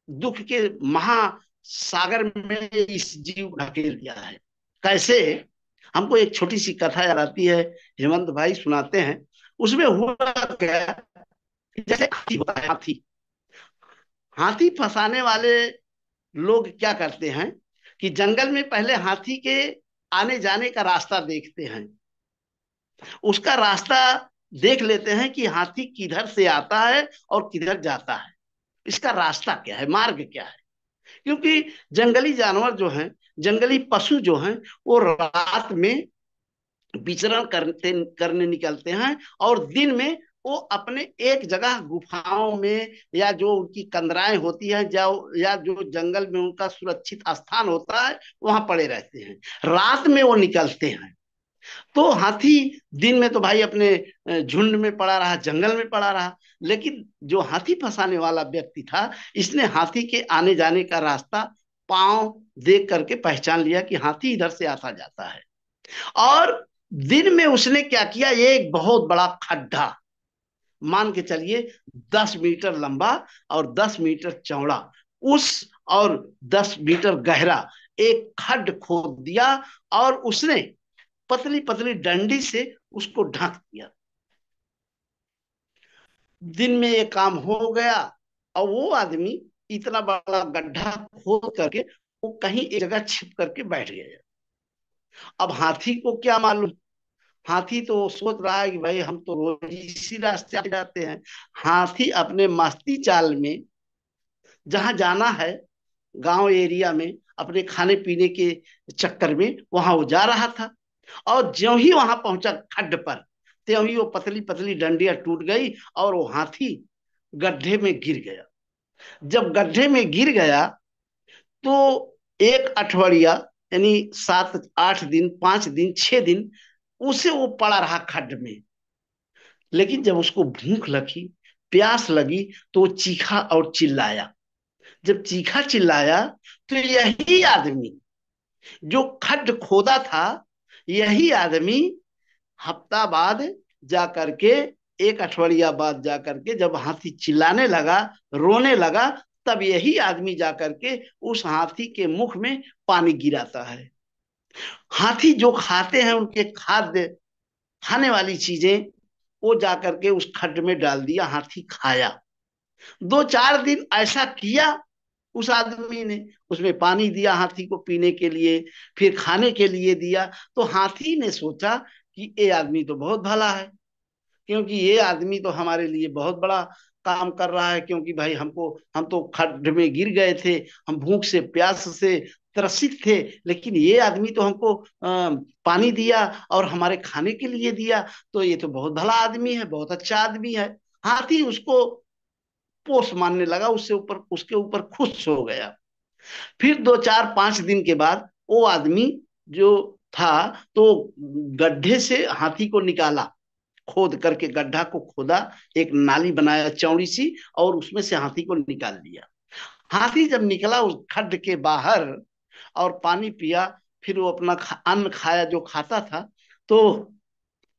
दुख के महासागर में इस जीव को ढकेल दिया है। कैसे? हमको एक छोटी सी कथा याद आती है, हेमंत भाई सुनाते हैं। उसमें हुआ क्या, जैसे हाथी होता है, हाथी फंसाने वाले लोग क्या करते हैं कि जंगल में पहले हाथी के आने जाने का रास्ता देखते हैं, उसका रास्ता देख लेते हैं कि हाथी किधर से आता है और किधर जाता है, इसका रास्ता क्या है, मार्ग क्या है। क्योंकि जंगली जानवर जो हैं, जंगली पशु जो हैं, वो रात में विचरण करने निकलते हैं, और दिन में वो अपने एक जगह गुफाओं में या जो उनकी कंदराएं होती हैं या जो जंगल में उनका सुरक्षित स्थान होता है, वहां पड़े रहते हैं। रात में वो निकलते हैं। तो हाथी दिन में तो भाई अपने झुंड में पड़ा रहा, जंगल में पड़ा रहा, लेकिन जो हाथी फंसाने वाला व्यक्ति था, इसने हाथी के आने जाने का रास्ता पांव देख करके पहचान लिया कि हाथी इधर से आता जाता है। और दिन में उसने क्या किया, ये एक बहुत बड़ा खड्डा, मान के चलिए 10 मीटर लंबा और 10 मीटर चौड़ा, उस और 10 मीटर गहरा एक खड्ड खोद दिया और उसने पतली पतली डंडी से उसको ढक दिया। दिन में ये काम हो गया और वो आदमी इतना बड़ा गड्ढा खोद करके वो कहीं एक जगह छिप करके बैठ गया। अब हाथी को क्या मालूम, हाथी तो सोच रहा है कि भाई हम तो रोज इसी रास्ते आ जाते हैं। हाथी अपने मस्ती चाल में जहां जाना है, गांव एरिया में अपने खाने पीने के चक्कर में वहां वो जा रहा था। और ज्यों ही वहां पहुंचा खड्ड पर, त्यों ही वो पतली पतली डंडियां टूट गई और वो हाथी गड्ढे में गिर गया। जब गड्ढे में गिर गया तो एक अठवाडिया, यानी 7 8 दिन, 5 दिन, 6 दिन उसे वो पड़ा रहा खड्ड में। लेकिन जब उसको भूख लगी, प्यास लगी, तो वो चीखा और चिल्लाया। जब चीखा चिल्लाया तो यही आदमी जो खड्ड खोदा था, यही आदमी हफ्ता बाद जाकर के, एक अठवाडिया बाद जाकर के जब हाथी चिल्लाने लगा, रोने लगा, तब यही आदमी जाकर के उस हाथी के मुख में पानी गिराता है। हाथी जो खाते हैं उनके खाद्य, खाने वाली चीजें वो जाकर के उस खड्ड में डाल दिया, हाथी खाया। 2 4 दिन ऐसा किया उस आदमी ने, उसमें पानी दिया हाथी को पीने के लिए, फिर खाने के लिए दिया। तो हाथी ने सोचा कि ये आदमी तो बहुत भला है, क्योंकि ये आदमी तो हमारे लिए बहुत बड़ा काम कर रहा है। क्योंकि भाई हम तो खड्ड में गिर गए थे, हम भूख से प्यास से त्रसित थे, लेकिन ये आदमी तो हमको पानी दिया और हमारे खाने के लिए दिया, तो ये तो बहुत भला आदमी है, बहुत अच्छा आदमी है। हाथी उसको पोष मानने लगा, उसके ऊपर खुश हो गया। फिर 2 4 5 दिन के बाद वो आदमी जो था, तो गड्ढे से हाथी को निकाला, खोद करके गड्ढा को खोदा, एक नाली बनाया चौड़ी सी, और उसमें से हाथी को निकाल दिया। हाथी जब निकला उस खड्ड के बाहर और पानी पिया, फिर वो अपना अन्न खाया जो खाता था, तो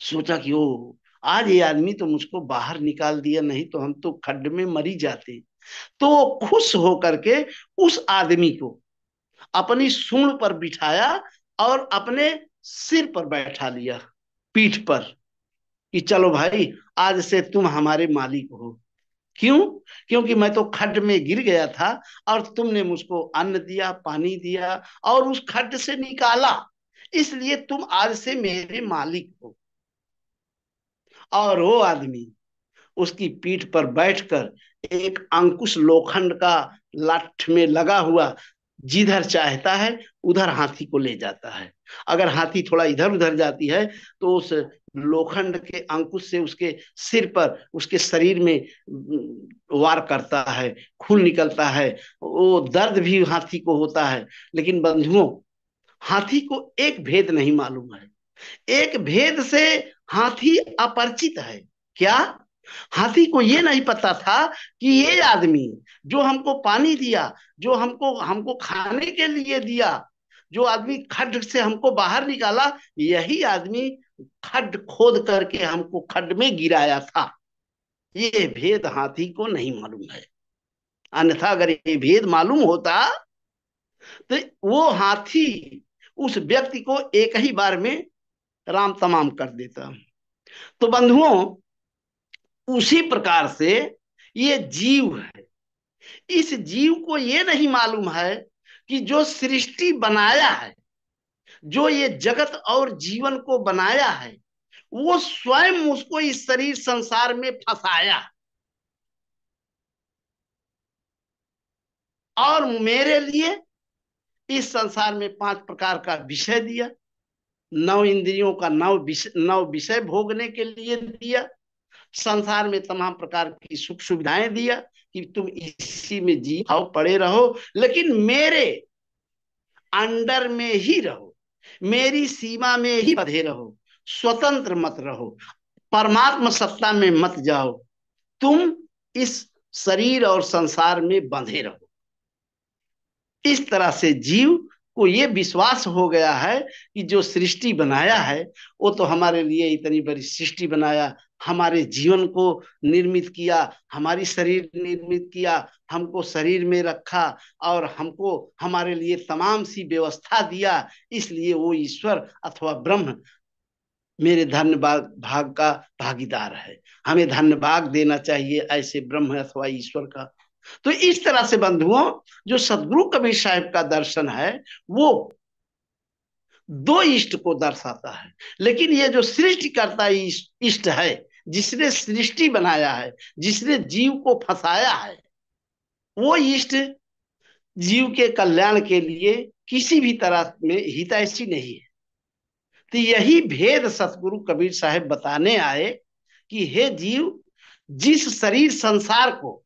सोचा कि ओ, आज ये आदमी तो मुझको बाहर निकाल दिया, नहीं तो हम तो खड्ड में मरी जाते। तो वो खुश होकर के उस आदमी को अपनी सूंड पर बिठाया और अपने सिर पर बैठा लिया, पीठ पर, कि चलो भाई आज से तुम हमारे मालिक हो। क्यों? क्योंकि मैं तो खड्ड में गिर गया था और तुमने मुझको अन्न दिया, पानी दिया और उस खड्ड से निकाला, इसलिए तुम आज से मेरे मालिक हो। और वो आदमी उसकी पीठ पर बैठकर एक अंकुश लोखंड का लाठ में लगा हुआ जिधर चाहता है उधर हाथी को ले जाता है। अगर हाथी थोड़ा इधर उधर जाती है तो उस लोखंड के अंकुश से उसके सिर पर, उसके शरीर में वार करता है, खून निकलता है, वो दर्द भी हाथी को होता है। लेकिन बंधुओं, हाथी को एक भेद नहीं मालूम है, एक भेद से हाथी अपरिचित है। क्या? हाथी को ये नहीं पता था कि ये आदमी जो हमको पानी दिया, जो हमको हमको खाने के लिए दिया, जो आदमी खड्ड से हमको बाहर निकाला, यही आदमी खड्ड खोद करके हमको खड्ड में गिराया था। ये भेद हाथी को नहीं मालूम है। अन्यथा अगर ये भेद मालूम होता तो वो हाथी उस व्यक्ति को एक ही बार में राम तमाम कर देता। तो बंधुओं, उसी प्रकार से ये जीव है। इस जीव को ये नहीं मालूम है कि जो सृष्टि बनाया है, जो ये जगत और जीवन को बनाया है, वो स्वयं उसको इस शरीर संसार में फंसाया और मेरे लिए इस संसार में 5 प्रकार का विषय दिया, 9 इंद्रियों का 9 विषय भोगने के लिए दिया, संसार में तमाम प्रकार की सुख सुविधाएं दिया कि तुम इसी में जी खाओ पड़े रहो, लेकिन मेरे अंडर में ही रहो, मेरी सीमा में ही बंधे रहो, स्वतंत्र मत रहो, परमात्मा सत्ता में मत जाओ, तुम इस शरीर और संसार में बंधे रहो। इस तरह से जीव को ये विश्वास हो गया है कि जो सृष्टि बनाया है वो तो हमारे लिए इतनी बड़ी सृष्टि बनाया, हमारे जीवन को निर्मित किया, हमारी शरीर निर्मित किया, हमको शरीर में रखा और हमको हमारे लिए तमाम सी व्यवस्था दिया। इसलिए वो ईश्वर अथवा ब्रह्म मेरे धन्यवाद भाग का भागीदार है, हमें धन्यवाद देना चाहिए ऐसे ब्रह्म अथवा ईश्वर का। तो इस तरह से बंधुओं, जो सदगुरु कबीर साहब का दर्शन है वो दो इष्ट को दर्शाता है। लेकिन ये जो सृष्टिकर्ता इष्ट है, जिसने सृष्टि बनाया है, जिसने जीव को फंसाया है, वो इष्ट जीव के कल्याण के लिए किसी भी तरह में हितैषी नहीं है। तो यही भेद सतगुरु कबीर साहब बताने आए कि हे जीव, जिस शरीर संसार को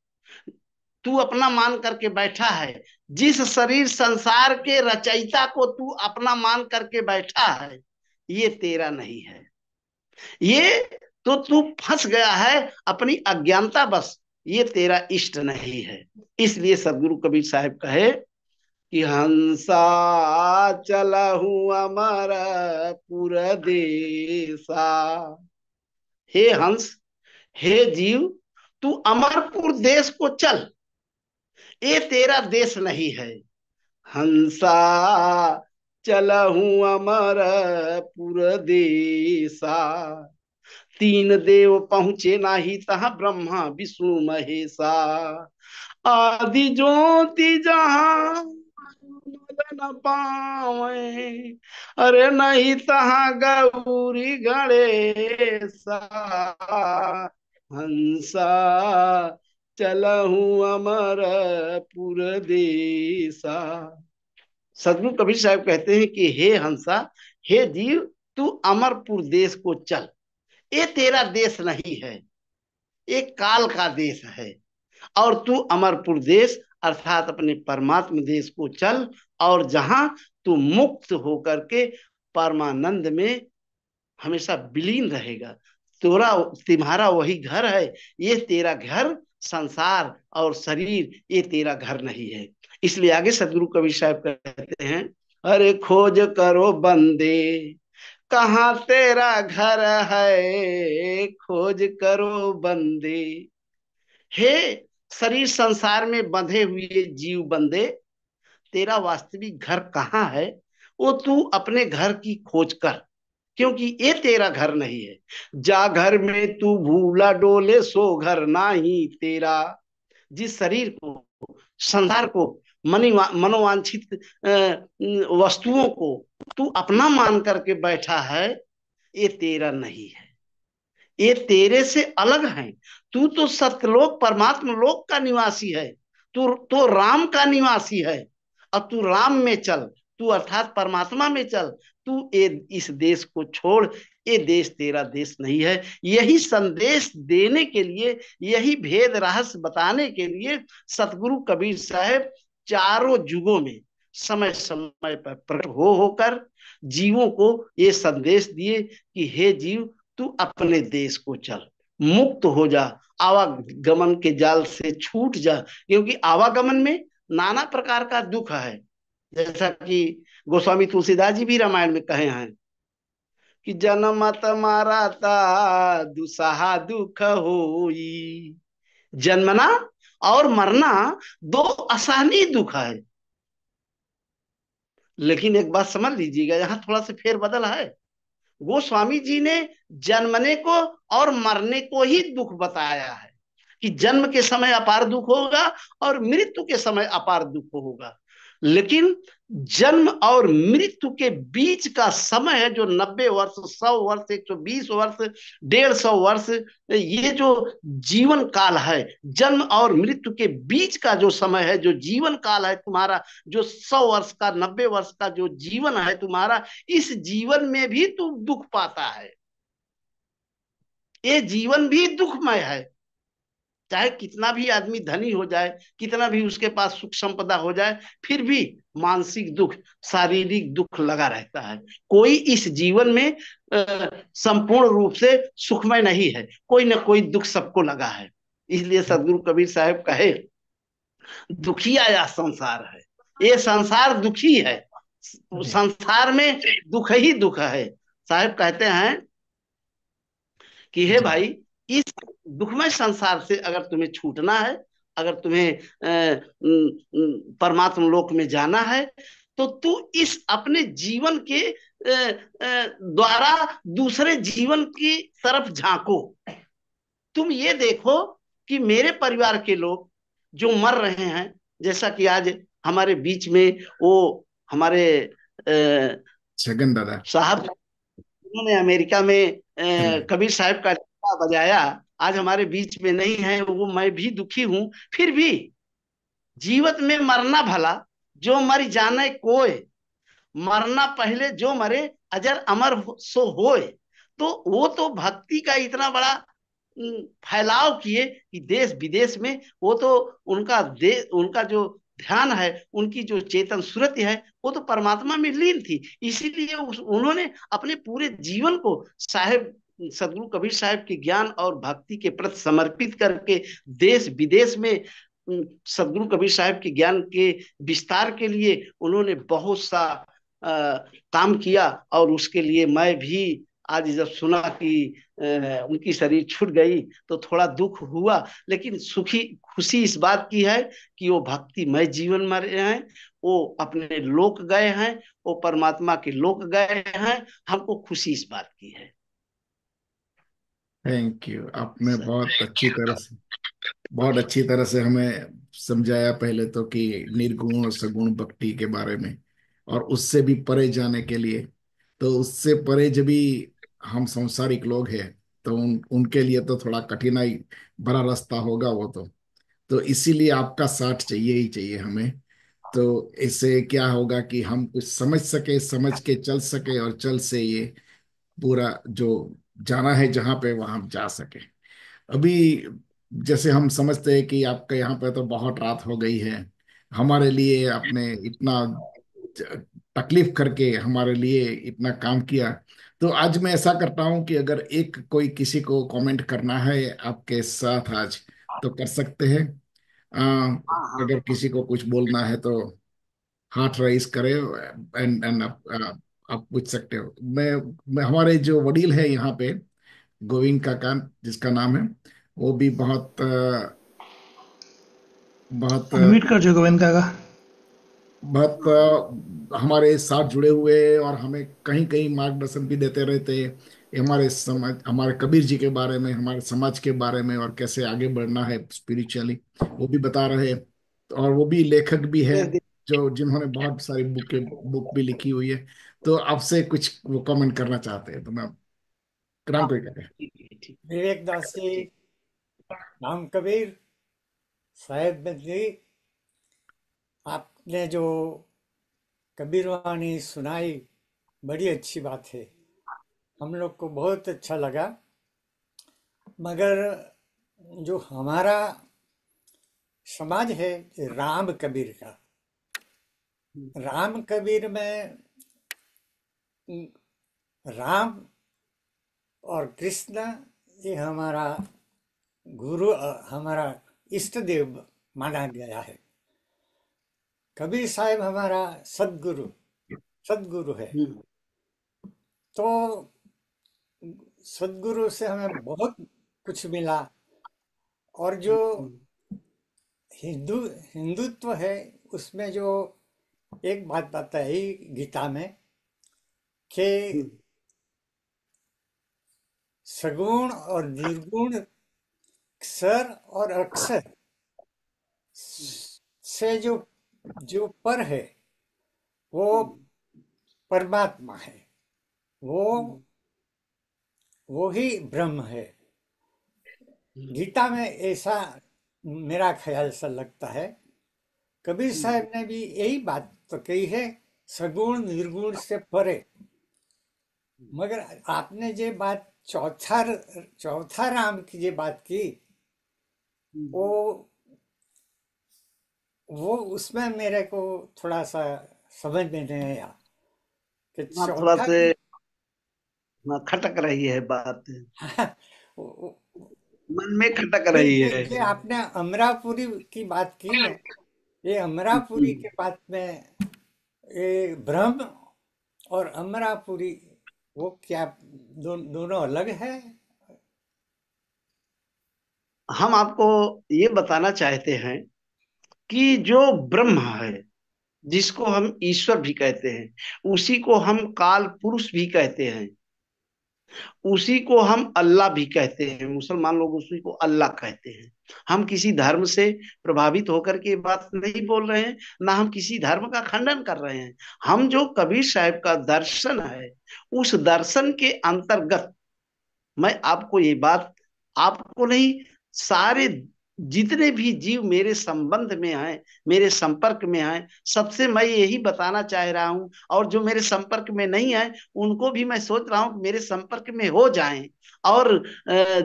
तू अपना मान करके बैठा है, जिस शरीर संसार के रचयिता को तू अपना मान करके बैठा है, ये तेरा नहीं है। ये तो तू फंस गया है अपनी अज्ञानता बस, ये तेरा इष्ट नहीं है। इसलिए सदगुरु कबीर साहब कहे कि हंसा चलहू अमर पुरदेसा। हे हंस, हे जीव, तू अमरपुर देश को चल, ये तेरा देश नहीं है। हंसा चलहू अमर पुरदेसा, तीन देव पहुंचे नाही तहाँ ब्रह्मा विष्णु महेशा। आदि ज्योति जहाँ न पावे, अरे नहीं तहाँ गौरी गणेशा। हंसा चलहू अमर पुरदेसा। सदगुरु कबीर साहब कहते हैं कि हे हंसा, हे जीव, तू अमरपुर देश को चल, ये तेरा देश नहीं है, ये काल का देश है। और तू अमरपुर देश अर्थात अपने परमात्मा देश को चल, और जहां तू मुक्त होकर के परमानंद में हमेशा विलीन रहेगा। तुम्हारा वही घर है, ये तेरा घर संसार और शरीर ये तेरा घर नहीं है। इसलिए आगे सदगुरु कबीर साहब कहते हैं, अरे खोज करो बंदे कहाँ तेरा घर है, खोज करो बंदे। हे शरीर संसार में बंधे हुए जीव बंदे, तेरा वास्तविक घर कहाँ है वो तू अपने घर की खोज कर, क्योंकि ये तेरा घर नहीं है। जा घर में तू भूला डोले सो घर नाही तेरा। जिस शरीर को, संसार को, मनोवांछित वस्तुओं को तू अपना मान करके बैठा है, ये तेरा नहीं है, ये तेरे से अलग है। तू तो सत्यलोक परमात्मा लोक का निवासी है, तू तो राम का निवासी है। अब तू राम में चल, तू अर्थात परमात्मा में चल। तू इस देश को छोड़, ये देश तेरा देश नहीं है। यही संदेश देने के लिए, यही भेद रहस्य बताने के लिए सतगुरु कबीर साहब चारों युगों में समय समय पर प्रकट होकर जीवों को ये संदेश दिए कि हे जीव, तू अपने देश को चल, मुक्त हो जा, आवागमन के जाल से छूट जा। क्योंकि आवागमन में नाना प्रकार का दुख है, जैसा कि गोस्वामी तुलसीदास जी भी रामायण में कहे हैं कि जन्मत मारा ता दुसहा दुख होई। जन्मना और मरना दो असहनीय दुख है। लेकिन एक बात समझ लीजिएगा, यहाँ थोड़ा सा फेरबदल है। गोस्वामी जी ने जन्मने को और मरने को ही दुख बताया है कि जन्म के समय अपार दुख होगा और मृत्यु के समय अपार दुख होगा। लेकिन जन्म और मृत्यु के बीच का समय है जो 90 वर्ष, 100 वर्ष, 120 वर्ष, 150 वर्ष, ये जो जीवन काल है, जन्म और मृत्यु के बीच का जो समय है, जो जीवन काल है तुम्हारा, जो 100 वर्ष का, 90 वर्ष का जो जीवन है तुम्हारा, इस जीवन में भी तू दुख पाता है। ये जीवन भी दुखमय है। चाहे कितना भी आदमी धनी हो जाए, कितना भी उसके पास सुख संपदा हो जाए, फिर भी मानसिक दुख, शारीरिक दुख लगा रहता है। कोई इस जीवन में संपूर्ण रूप से सुखमय नहीं है, कोई ना कोई दुख सबको लगा है। इसलिए सदगुरु कबीर साहब कहे, दुखिया या संसार है, ये संसार दुखी है, संसार में दुख ही दुख है। साहब कहते हैं कि हे जी भाई, इस दुखमय संसार से अगर तुम्हें छूटना है, अगर तुम्हें परमात्मा लोक में जाना है, तो तू इस अपने जीवन के द्वारा दूसरे जीवन की तरफ झांको। तुम ये देखो कि मेरे परिवार के लोग जो मर रहे हैं, जैसा कि आज हमारे बीच में वो हमारे छगन दादा। साहब, उन्होंने अमेरिका में हाँ, कबीर साहब का जत्था बजाया, आज हमारे बीच में नहीं है वो। मैं भी दुखी हूं, फिर भी जीवत में मरना भला, जो मर जाने कोय, मरना पहले जो मरे, अजर अमर सो होए। तो वो तो भक्ति का इतना बड़ा फैलाव किए कि देश विदेश में वो तो उनका जो ध्यान है, उनकी जो चेतन सूरत है, वो तो परमात्मा में लीन थी। इसीलिए उन्होंने अपने पूरे जीवन को साहेब सदगुरु कबीर साहब के ज्ञान और भक्ति के प्रति समर्पित करके देश विदेश में सदगुरु कबीर साहब के ज्ञान के विस्तार के लिए उन्होंने बहुत सा काम किया। और उसके लिए मैं भी आज जब सुना कि उनकी शरीर छूट गई तो थोड़ा दुख हुआ, लेकिन सुखी खुशी इस बात की है कि वो भक्तिमय जीवन में रहे हैं, वो अपने लोक गए हैं, वो परमात्मा के लोक गए हैं। हमको खुशी इस बात की है। Thank you. आपने बहुत अच्छी तरह से हमें समझाया, पहले तो कि निर्गुण और सगुण भक्ति के बारे में, और उससे भी परे जाने के लिए। तो उससे परे जब भी हम सांसारिक लोग हैं, तो उनके लिए तो थोड़ा कठिनाई भरा रास्ता होगा वो तो इसीलिए आपका साथ चाहिए ही चाहिए हमें। तो इससे क्या होगा कि हम कुछ समझ सके, समझ के चल सके, और चल से ये पूरा जो जाना है जहाँ पे वहां जा सके। अभी जैसे हम समझते हैं कि आपके यहाँ पे तो बहुत रात हो गई है, हमारे लिए आपने इतना तकलीफ करके हमारे लिए इतना काम किया। तो आज मैं ऐसा करता हूँ कि अगर एक कोई किसी को कमेंट करना है आपके साथ आज, तो कर सकते हैं। हाँ हाँ। अगर किसी को कुछ बोलना है तो हाथ राइज करे, एंड आप पूछ सकते हो। मैं हमारे जो वडील है यहाँ पे, गोविंद काका जिसका नाम है, वो भी बहुत अनम्यूट कर जो गोविंद का। हमारे साथ जुड़े हुए हैं, और हमें कहीं कहीं मार्गदर्शन भी देते रहते हैं। ये हमारे समाज, हमारे कबीर जी के बारे में, हमारे समाज के बारे में, और कैसे आगे बढ़ना है स्पिरिचुअली, वो भी बता रहे हैं। और वो भी लेखक भी है, जो जिन्होंने बहुत सारी बुक भी लिखी हुई है। तो आपसे कुछ वो कमेंट करना चाहते हैं, तो मैं हाँ, क्रांति करें। ठीक है, ठीक। विवेक दास जी, नाम कबीर साहेब बंदी, आपने जो कबीर वाणी सुनाई, बड़ी अच्छी बात है, हम लोग को बहुत अच्छा लगा। मगर जो हमारा समाज है राम कबीर का, राम कबीर में राम और कृष्ण, ये हमारा गुरु, हमारा इष्ट देव माना गया है। कबीर साहब हमारा सदगुरु है। तो सदगुरु से हमें बहुत कुछ मिला। और जो हिंदुत्व है, उसमें जो एक बात बताई गीता में कि सगुण और निर्गुण, क्षर और अक्षर से जो पर है, वो परमात्मा है, वो ही ब्रह्म है। गीता में ऐसा मेरा ख्याल से लगता है। कबीर साहब ने भी यही बात तो कही है, सगुण निर्गुण से परे। मगर आपने जो बात चौथा राम की जो बात की, वो उसमें मेरे को थोड़ा सा समझ में नहीं आया कि थोड़ा चौथा से खटक रही है बात, मन में खटक रही है। आपने अमरापुरी की बात की ना, ये अमरापुरी जी। के बात में ये ब्रह्म और अमरापुरी वो क्या दोनों अलग है? हम आपको ये बताना चाहते हैं कि जो ब्रह्म है, जिसको हम ईश्वर भी कहते हैं, उसी को हम काल पुरुष भी कहते हैं, उसी को हम अल्लाह भी कहते हैं। मुसलमान लोग उसी को अल्लाह कहते हैं। हम किसी धर्म से प्रभावित होकर के ये बात नहीं बोल रहे हैं, ना हम किसी धर्म का खंडन कर रहे हैं। हम जो कबीर साहब का दर्शन है, उस दर्शन के अंतर्गत मैं आपको ये बात, आपको नहीं, सारे जितने भी जीव मेरे संबंध में हैं, मेरे संपर्क में हैं, सबसे मैं यही बताना चाह रहा हूं। और जो मेरे संपर्क में नहीं है, उनको भी मैं सोच रहा हूं कि मेरे संपर्क में हो जाएं, और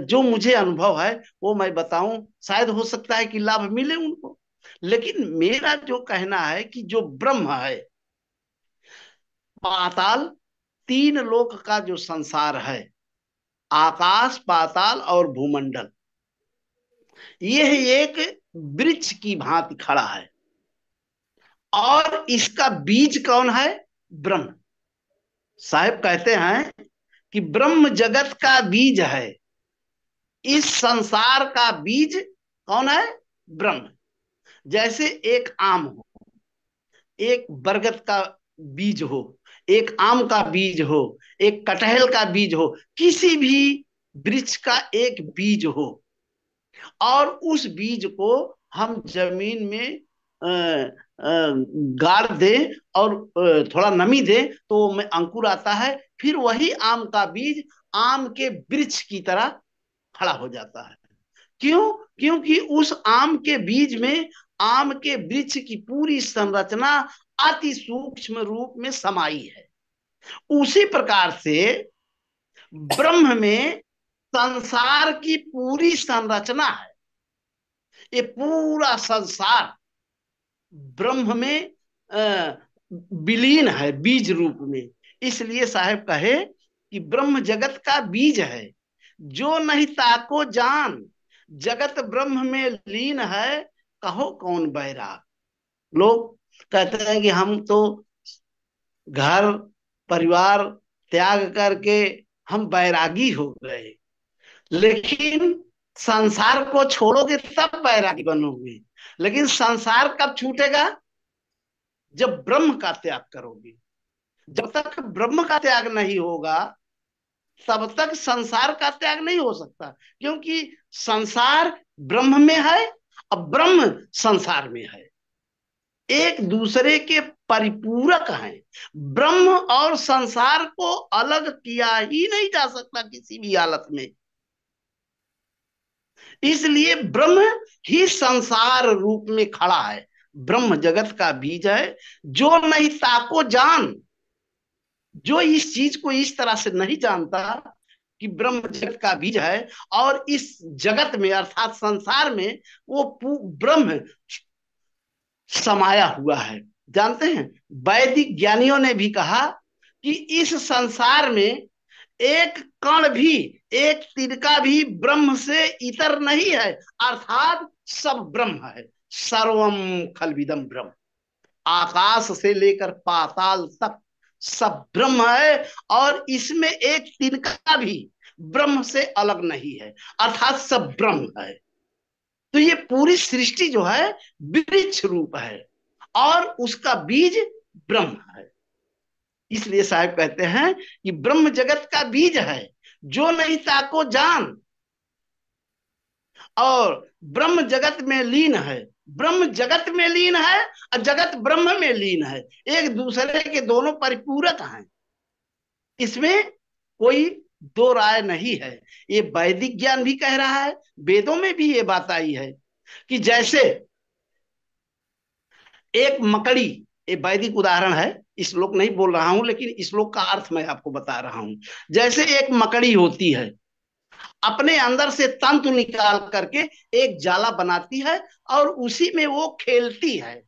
जो मुझे अनुभव है वो मैं बताऊं। शायद हो सकता है कि लाभ मिले उनको। लेकिन मेरा जो कहना है कि जो ब्रह्म है, पाताल, तीन लोक का जो संसार है, आकाश, पाताल और भूमंडल, यह एक वृक्ष की भांति खड़ा है। और इसका बीज कौन है? ब्रह्म। साहब कहते हैं कि ब्रह्म जगत का बीज है। इस संसार का बीज कौन है? ब्रह्म। जैसे एक आम हो, एक बरगद का बीज हो, एक आम का बीज हो, एक कटहल का बीज हो, किसी भी वृक्ष का एक बीज हो, और उस बीज को हम जमीन में गाड़ दे और थोड़ा नमी दे, तो में अंकुर आता है। फिर वही आम का बीज आम के वृक्ष की तरह खड़ा हो जाता है। क्यों? क्योंकि उस आम के बीज में आम के वृक्ष की पूरी संरचना अति सूक्ष्म रूप में समाई है। उसी प्रकार से ब्रह्म में संसार की पूरी संरचना है। ये पूरा संसार ब्रह्म में विलीन है, बीज रूप में। इसलिए साहब कहे कि ब्रह्म जगत का बीज है, जो नहीं ताको जान, जगत ब्रह्म में लीन है, कहो कौन बैराग। लोग कहते हैं कि हम तो घर परिवार त्याग करके हम बैरागी हो गए, लेकिन संसार को छोड़ोगे तब बैरागी बनोगे। लेकिन संसार कब छूटेगा? जब ब्रह्म का त्याग करोगे। जब तक ब्रह्म का त्याग नहीं होगा, तब तक संसार का त्याग नहीं हो सकता। क्योंकि संसार ब्रह्म में है और ब्रह्म संसार में है, एक दूसरे के परिपूरक हैं। ब्रह्म और संसार को अलग किया ही नहीं जा सकता किसी भी हालत में। इसलिए ब्रह्म ही संसार रूप में खड़ा है। ब्रह्म जगत का बीज है, जो नहीं ताको जान, जो इस चीज को इस तरह से नहीं जानता कि ब्रह्म जगत का बीज है, और इस जगत में अर्थात संसार में वो ब्रह्म समाया हुआ है। जानते हैं, वैदिक ज्ञानियों ने भी कहा कि इस संसार में एक कण भी, एक तिनका भी ब्रह्म से इतर नहीं है, अर्थात सब ब्रह्म है। सर्वम खलविदम ब्रह्म। आकाश से लेकर पाताल तक सब ब्रह्म है, और इसमें एक तिनका भी ब्रह्म से अलग नहीं है, अर्थात सब ब्रह्म है। तो ये पूरी सृष्टि जो है वृक्ष रूप है, और उसका बीज ब्रह्म है। इसलिए साहब कहते हैं कि ब्रह्म जगत का बीज है, जो नहीं ताको जान, और ब्रह्म जगत में लीन है। ब्रह्म जगत में लीन है और जगत ब्रह्म में लीन है, एक दूसरे के दोनों परिपूरक हैं। इसमें कोई दो राय नहीं है। ये वैदिक ज्ञान भी कह रहा है, वेदों में भी ये बात आई है कि जैसे एक मकड़ी, ये वैदिक उदाहरण है, श्लोक नहीं बोल रहा हूं, लेकिन श्लोक का अर्थ मैं आपको बता रहा हूं। जैसे एक मकड़ी होती है, अपने अंदर से तंतु निकाल करके एक जाला बनाती है और उसी में वो खेलती है।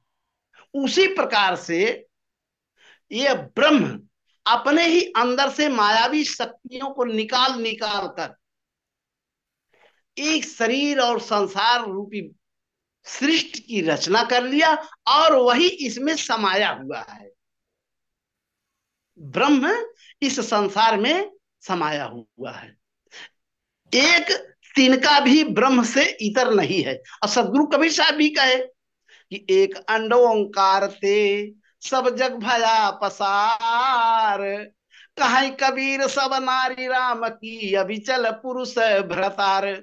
उसी प्रकार से ये ब्रह्म अपने ही अंदर से मायावी शक्तियों को निकाल निकाल कर एक शरीर और संसार रूपी सृष्टि की रचना कर लिया और वही इसमें समाया हुआ है। ब्रह्म इस संसार में समाया हुआ है। एक तिनका भी ब्रह्म से इतर नहीं है। और सदगुरु कबीर साहब भी कहे कि एक अंड ओंकार ते सब जग भया पसार, कहाई कबीर सब नारी राम की अभिचल पुरुष भ्रतार।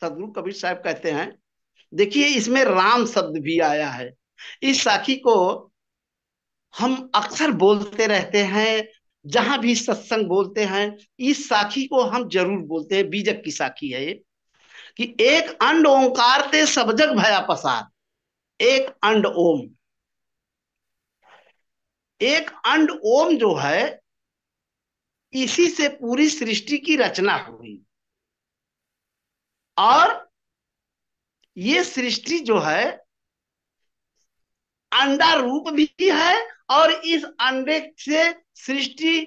सदगुरु कबीर साहब कहते हैं, देखिए इसमें राम शब्द भी आया है। इस साखी को हम अक्सर बोलते रहते हैं, जहां भी सत्संग बोलते हैं इस साखी को हम जरूर बोलते हैं। बीजक की साखी है ये, कि एक अंड ओंकार ते सब जग भया पसार। एक अंड ओम, एक अंड ओम जो है, इसी से पूरी सृष्टि की रचना हुई। और ये सृष्टि जो है अंडा रूप भी है, और इस अंडे से सृष्टि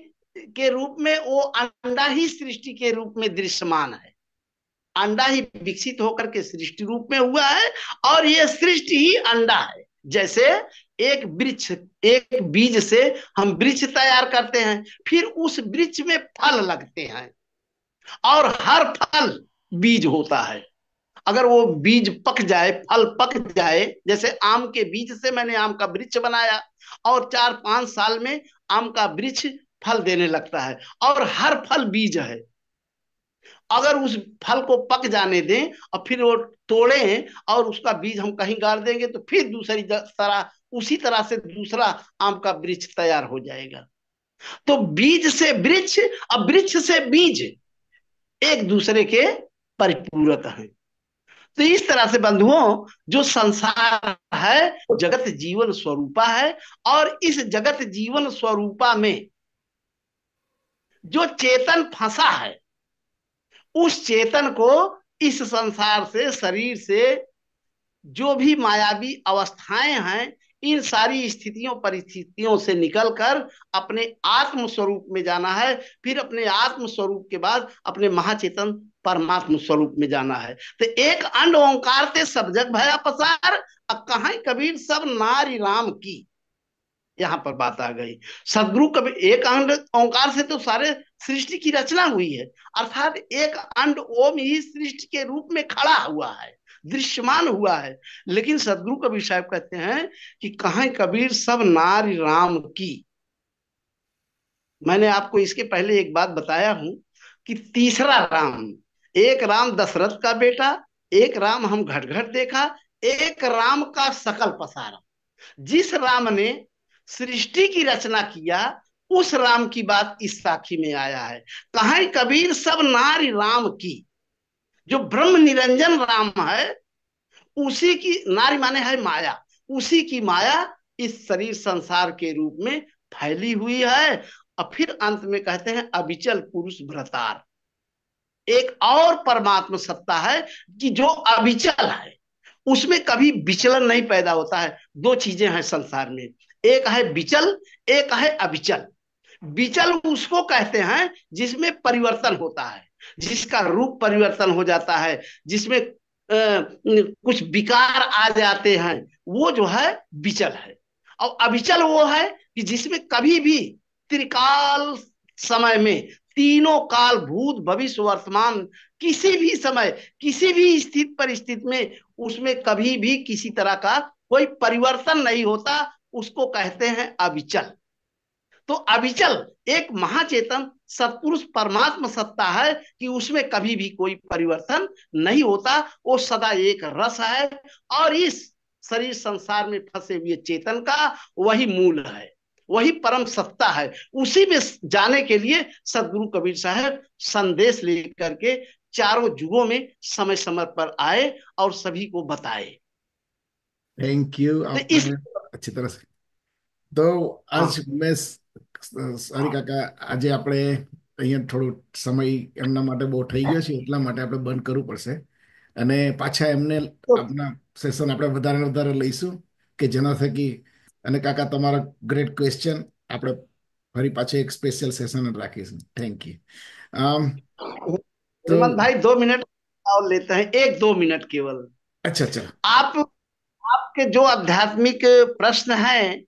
के रूप में वो अंडा ही सृष्टि के रूप में दृश्यमान है। अंडा ही विकसित होकर के सृष्टि रूप में हुआ है, और ये सृष्टि ही अंडा है। जैसे एक वृक्ष, एक बीज से हम वृक्ष तैयार करते हैं, फिर उस वृक्ष में फल लगते हैं, और हर फल बीज होता है। अगर वो बीज पक जाए, फल पक जाए, जैसे आम के बीज से मैंने आम का वृक्ष बनाया, और 4-5 साल में आम का वृक्ष फल देने लगता है, और हर फल बीज है। अगर उस फल को पक जाने दें और फिर वो तोड़ें और उसका बीज हम कहीं गाड़ देंगे, तो फिर दूसरी तरह, उसी तरह से दूसरा आम का वृक्ष तैयार हो जाएगा। तो बीज से वृक्ष और वृक्ष से बीज एक दूसरे के परिपूरक हैं। तो इस तरह से बंधुओं, जो संसार है जगत जीवन स्वरूपा है, और इस जगत जीवन स्वरूपा में जो चेतन फंसा है, उस चेतन को इस संसार से, शरीर से जो भी मायावी अवस्थाएं हैं, इन सारी स्थितियों परिस्थितियों से निकलकर अपने आत्म स्वरूप में जाना है। फिर अपने आत्म स्वरूप के बाद अपने महाचेतन परमात्म स्वरूप में जाना है। तो एक अंड ओंकार ते सब जग भया पसार, अब कहा कबीर सब नारी राम की, यहां पर बात आ गई। सदगुरु कबीर, एक अंड ओंकार से तो सारे सृष्टि की रचना हुई है, अर्थात एक अंड ओम ही सृष्टि के रूप में खड़ा हुआ है, दृश्यमान हुआ है। लेकिन सदगुरु कबीर साहब कहते हैं कि कहां कबीर सब नारी राम की। मैंने आपको इसके पहले एक बात बताया हूं कि तीसरा राम, एक राम दशरथ का बेटा, एक राम हम घट घट देखा, एक राम का सकल पसारा। जिस राम ने सृष्टि की रचना किया, उस राम की बात इस साखी में आया है। कहां कबीर सब नारी राम की, जो ब्रह्म निरंजन राम है, उसी की, नारी माने है माया, उसी की माया इस शरीर संसार के रूप में फैली हुई है। और फिर अंत में कहते हैं अविचल पुरुष भ्रतार। एक और परमात्मा सत्ता है कि जो अविचल है, उसमें कभी विचलन नहीं पैदा होता है। दो चीजें हैं संसार में, एक है विचल, एक है अविचल। विचल उसको कहते हैं जिसमें परिवर्तन होता है, जिसका रूप परिवर्तन हो जाता है, जिसमें कुछ विकार आ जाते हैं, वो जो है विचल है। और अविचल वो है कि जिसमें कभी भी त्रिकाल समय में, तीनों काल, भूत भविष्य वर्तमान, किसी भी समय, किसी भी स्थिति परिस्थिति में, उसमें कभी भी किसी तरह का कोई परिवर्तन नहीं होता, उसको कहते हैं अविचल। तो अविचल एक महाचेतन सत्पुरुष परमात्मा सत्ता है कि उसमें कभी भी कोई परिवर्तन नहीं होता, वो सदा एक रस है। और इस शरीर संसार में फंसे हुए चेतन का वही मूल है, वही परम सत्ता है। उसी में जाने के लिए सदगुरु कबीर साहब संदेश लेकर के चारों युगों में समय समय पर आए और सभी को बताए। थैंक यू, तो इस, आपने अच्छी तरह से। तो हाँ, आज मैं સારી કાકા, આજે આપણે અહીંયા થોડો સમય એમના માટે બહુ થઈ ગયો છે, એટલા માટે આપણે બંધ કરવું પડશે, અને પાછા એમને तो આપના સેશન આપણે વધારે ને વધારે લઈશું, કે જેના થકી, અને કાકા તમારા ગ્રેટ ક્વેશ્ચન આપણે ફરી પાછો એક સ્પેશિયલ સેશન રાખીશું. Thank you. તો हेमंत भाई 2 मिनट और लेते हैं, 1-2 मिनट केवल। अच्छा अच्छा। आप आपके जो आध्यात्मिक प्रश्न हैं,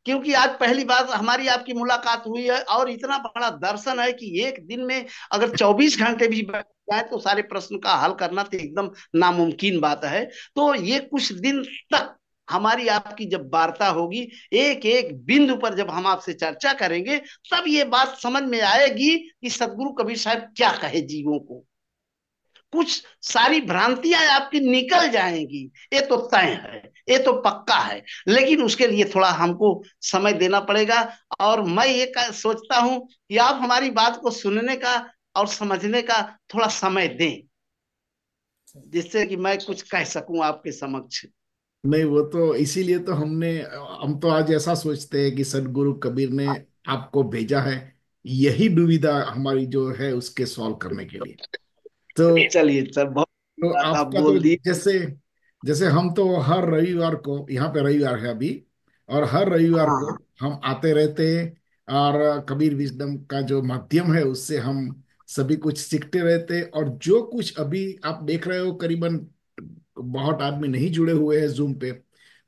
क्योंकि आज पहली बार हमारी आपकी मुलाकात हुई है और इतना बड़ा दर्शन है कि एक दिन में अगर 24 घंटे भी बैठ जाए तो सारे प्रश्न का हल करना तो एकदम नामुमकिन बात है। तो ये कुछ दिन तक हमारी आपकी जब वार्ता होगी, एक एक बिंदु पर जब हम आपसे चर्चा करेंगे, तब ये बात समझ में आएगी कि सदगुरु कबीर साहब क्या कहे जीवों को। कुछ सारी भ्रांतियां आपकी निकल जाएंगी, ये तो तय है, ये तो पक्का है। लेकिन उसके लिए थोड़ा हमको समय देना पड़ेगा। और मैं ये सोचता हूं कि आप हमारी बात को सुनने का और समझने का थोड़ा समय दें, जिससे कि मैं कुछ कह सकूं आपके समक्ष। नहीं, वो तो इसीलिए तो हम तो आज ऐसा सोचते हैं कि सदगुरु कबीर ने आपको भेजा है यही दुविधा हमारी जो है उसके सॉल्व करने के लिए। तो चलिए सर, बहुत तो बात आप आपका तो बोल दिए। जैसे जैसे हम तो हर रविवार को, यहाँ पे रविवार है अभी, और हर रविवार हाँ को हाँ। हम आते रहते हैं। और कबीर विजडम का जो माध्यम है उससे हम सभी कुछ सीखते रहते हैं। और जो कुछ अभी आप देख रहे हो, करीबन बहुत आदमी नहीं जुड़े हुए हैं जूम पे,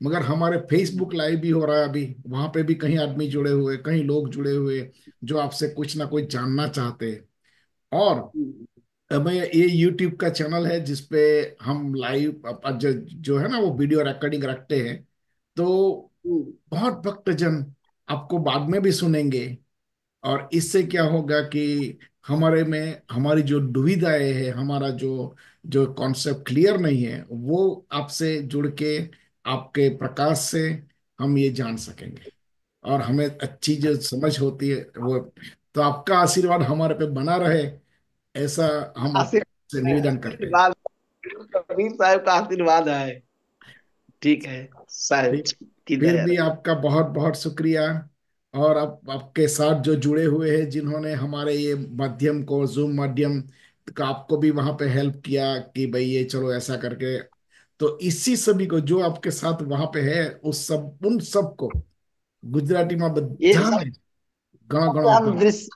मगर हमारे फेसबुक लाइव भी हो रहा है अभी, वहां पे भी कहीं आदमी जुड़े हुए, कहीं लोग जुड़े हुए जो आपसे कुछ ना कुछ जानना चाहते हैं। और मैं ये यूट्यूब का चैनल है जिसपे हम लाइव जो है ना वो वीडियो रिकॉर्डिंग रखते हैं। तो बहुत भक्तजन आपको बाद में भी सुनेंगे। और इससे क्या होगा कि हमारे में हमारी जो दुविधाएं है, हमारा जो जो कॉन्सेप्ट क्लियर नहीं है, वो आपसे जुड़ के आपके प्रकाश से हम ये जान सकेंगे। और हमें अच्छी जो समझ होती है वो, तो आपका आशीर्वाद हमारे पे बना रहे, ऐसा हम आपसे निवेदन करते हैं। आशीर्वाद, कबीर साहब का आशीर्वाद है। ठीक है साहब ठीक। की फिर दया भी रहे। आपका बहुत बहुत शुक्रिया। और आप आपके साथ जो जुड़े हुए हैं, जिन्होंने हमारे ये माध्यम को, जूम माध्यम का, आपको भी वहां पे हेल्प किया कि भाई ये चलो ऐसा करके, तो इसी सभी को जो आपके साथ वहां पे है, उस सब उन सबको गुजराती में ये बधाने घणो घणो हम आभार। दृश्य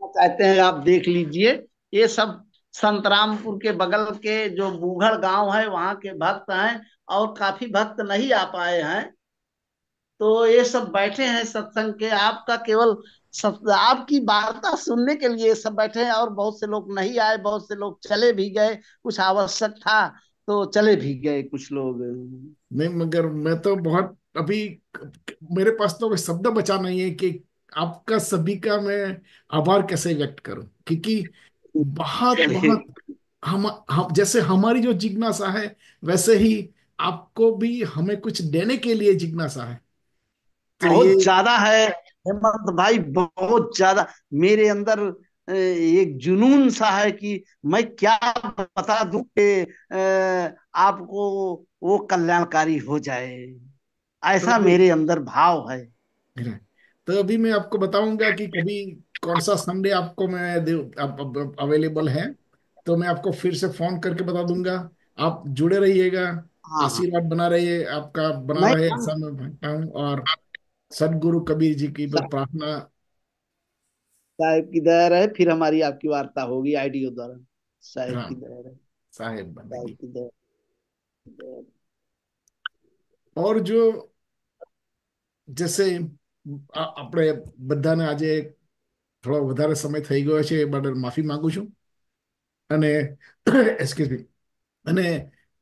चाहते हैं, आप देख लीजिए। ये सब संतरामपुर के बगल के जो बूघड़ गांव है वहां के भक्त हैं, और काफी भक्त नहीं आ पाए हैं। तो ये सब बैठे हैं सत्संग के, आपका केवल आपकी वार्ता सुनने के लिए सब बैठे हैं। और बहुत से लोग नहीं आए, बहुत से लोग चले भी गए, कुछ आवश्यक था तो चले भी गए कुछ लोग। नहीं, मगर मैं तो बहुत अभी, मेरे पास तो कोई शब्द बचा नहीं है कि आपका सभी का मैं आभार कैसे व्यक्त करूं। क्योंकि बहुत चलिए, बहुत हम जैसे हमारी जो जिज्ञासा है, वैसे ही आपको भी हमें कुछ देने के लिए जिज्ञासा है। तो ये बहुत ज्यादा है हेमंत भाई, बहुत ज्यादा। मेरे अंदर एक जुनून सा है कि मैं क्या बता दूं कि आपको वो कल्याणकारी हो जाए, तो ऐसा मेरे अंदर भाव है। तो अभी मैं आपको बताऊंगा कि कभी कौन सा संडे आपको मैं अवेलेबल है, तो मैं आपको फिर से फोन करके बता दूंगा। आप जुड़े रहिएगा। हाँ हाँ। आशीर्वाद बना रहिए, आपका बना नहीं रहे, हम ऐसा मैं मांगता हूँ। और सदगुरु कबीर जी की प्रार्थना। साहिब की दया रहे, फिर हमारी आपकी वार्ता होगी आईडियो द्वारा। साहिब की राम दया रहे। साहेब साहिब बंदगी। की दया। और जो જैसे આપણે બધાને આજે થોડો વધારે સમય થઈ ગયો છે એ બદલ માફી માંગુ છું। અને એક્સક્યુઝ મી, અને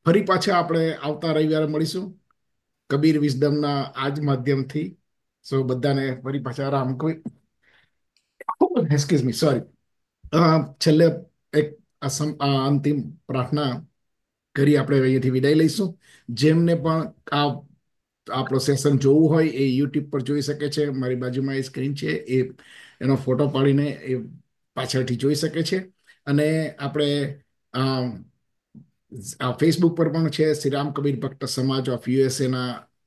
ફરી પાછા આપણે આવતા રવિવારે મળીશું કબીર વિઝડમના આજ માધ્યમથી। સો બધાને ફરી પાછા રામ કોઈ, એક્સક્યુઝ મી, સોરી, છેલ્લે એક અંતિમ પ્રાર્થના કરી આપણે અહીંયાથી વિદાય લઈશું। જેમને પણ આ આપણો સેશન જોવું હોય એ યુટ્યુબ પર જોઈ શકે છે। મારી બાજુમાં એ સ્ક્રીન છે, એ એનો ફોટો પાડીને એ પાછળથી જોઈ શકે છે। અને આપણે ફેસબુક પર પણ છે, શ્રી રામ કબીર ભક્ત સમાજ ઓફ યુએસએ ના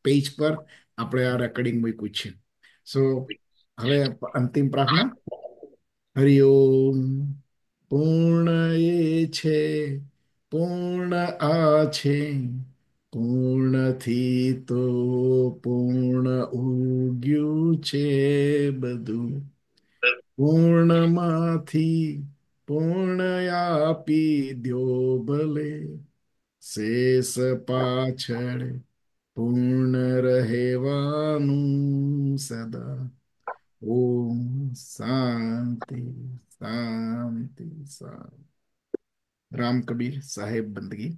પેજ પર આપણે આ રેકોર્ડિંગ મૂક્યું છે। સો હવે અંતિમ પ્રાર્થના। હરિઓમ। પૂર્ણ એ છે, પૂર્ણ આ છે, પૂર્ણથી તો પૂર્ણ ઉગ્યું છે બધું, પૂર્ણમાંથી પૂર્ણ આપી દ્યો ભલે, શેષ પાછળ પૂર્ણ રહેવાનું સદા. ઓમ શાંતિ શાંતિ શાંતિ. રામ કબીર સાહેબ બંદગી.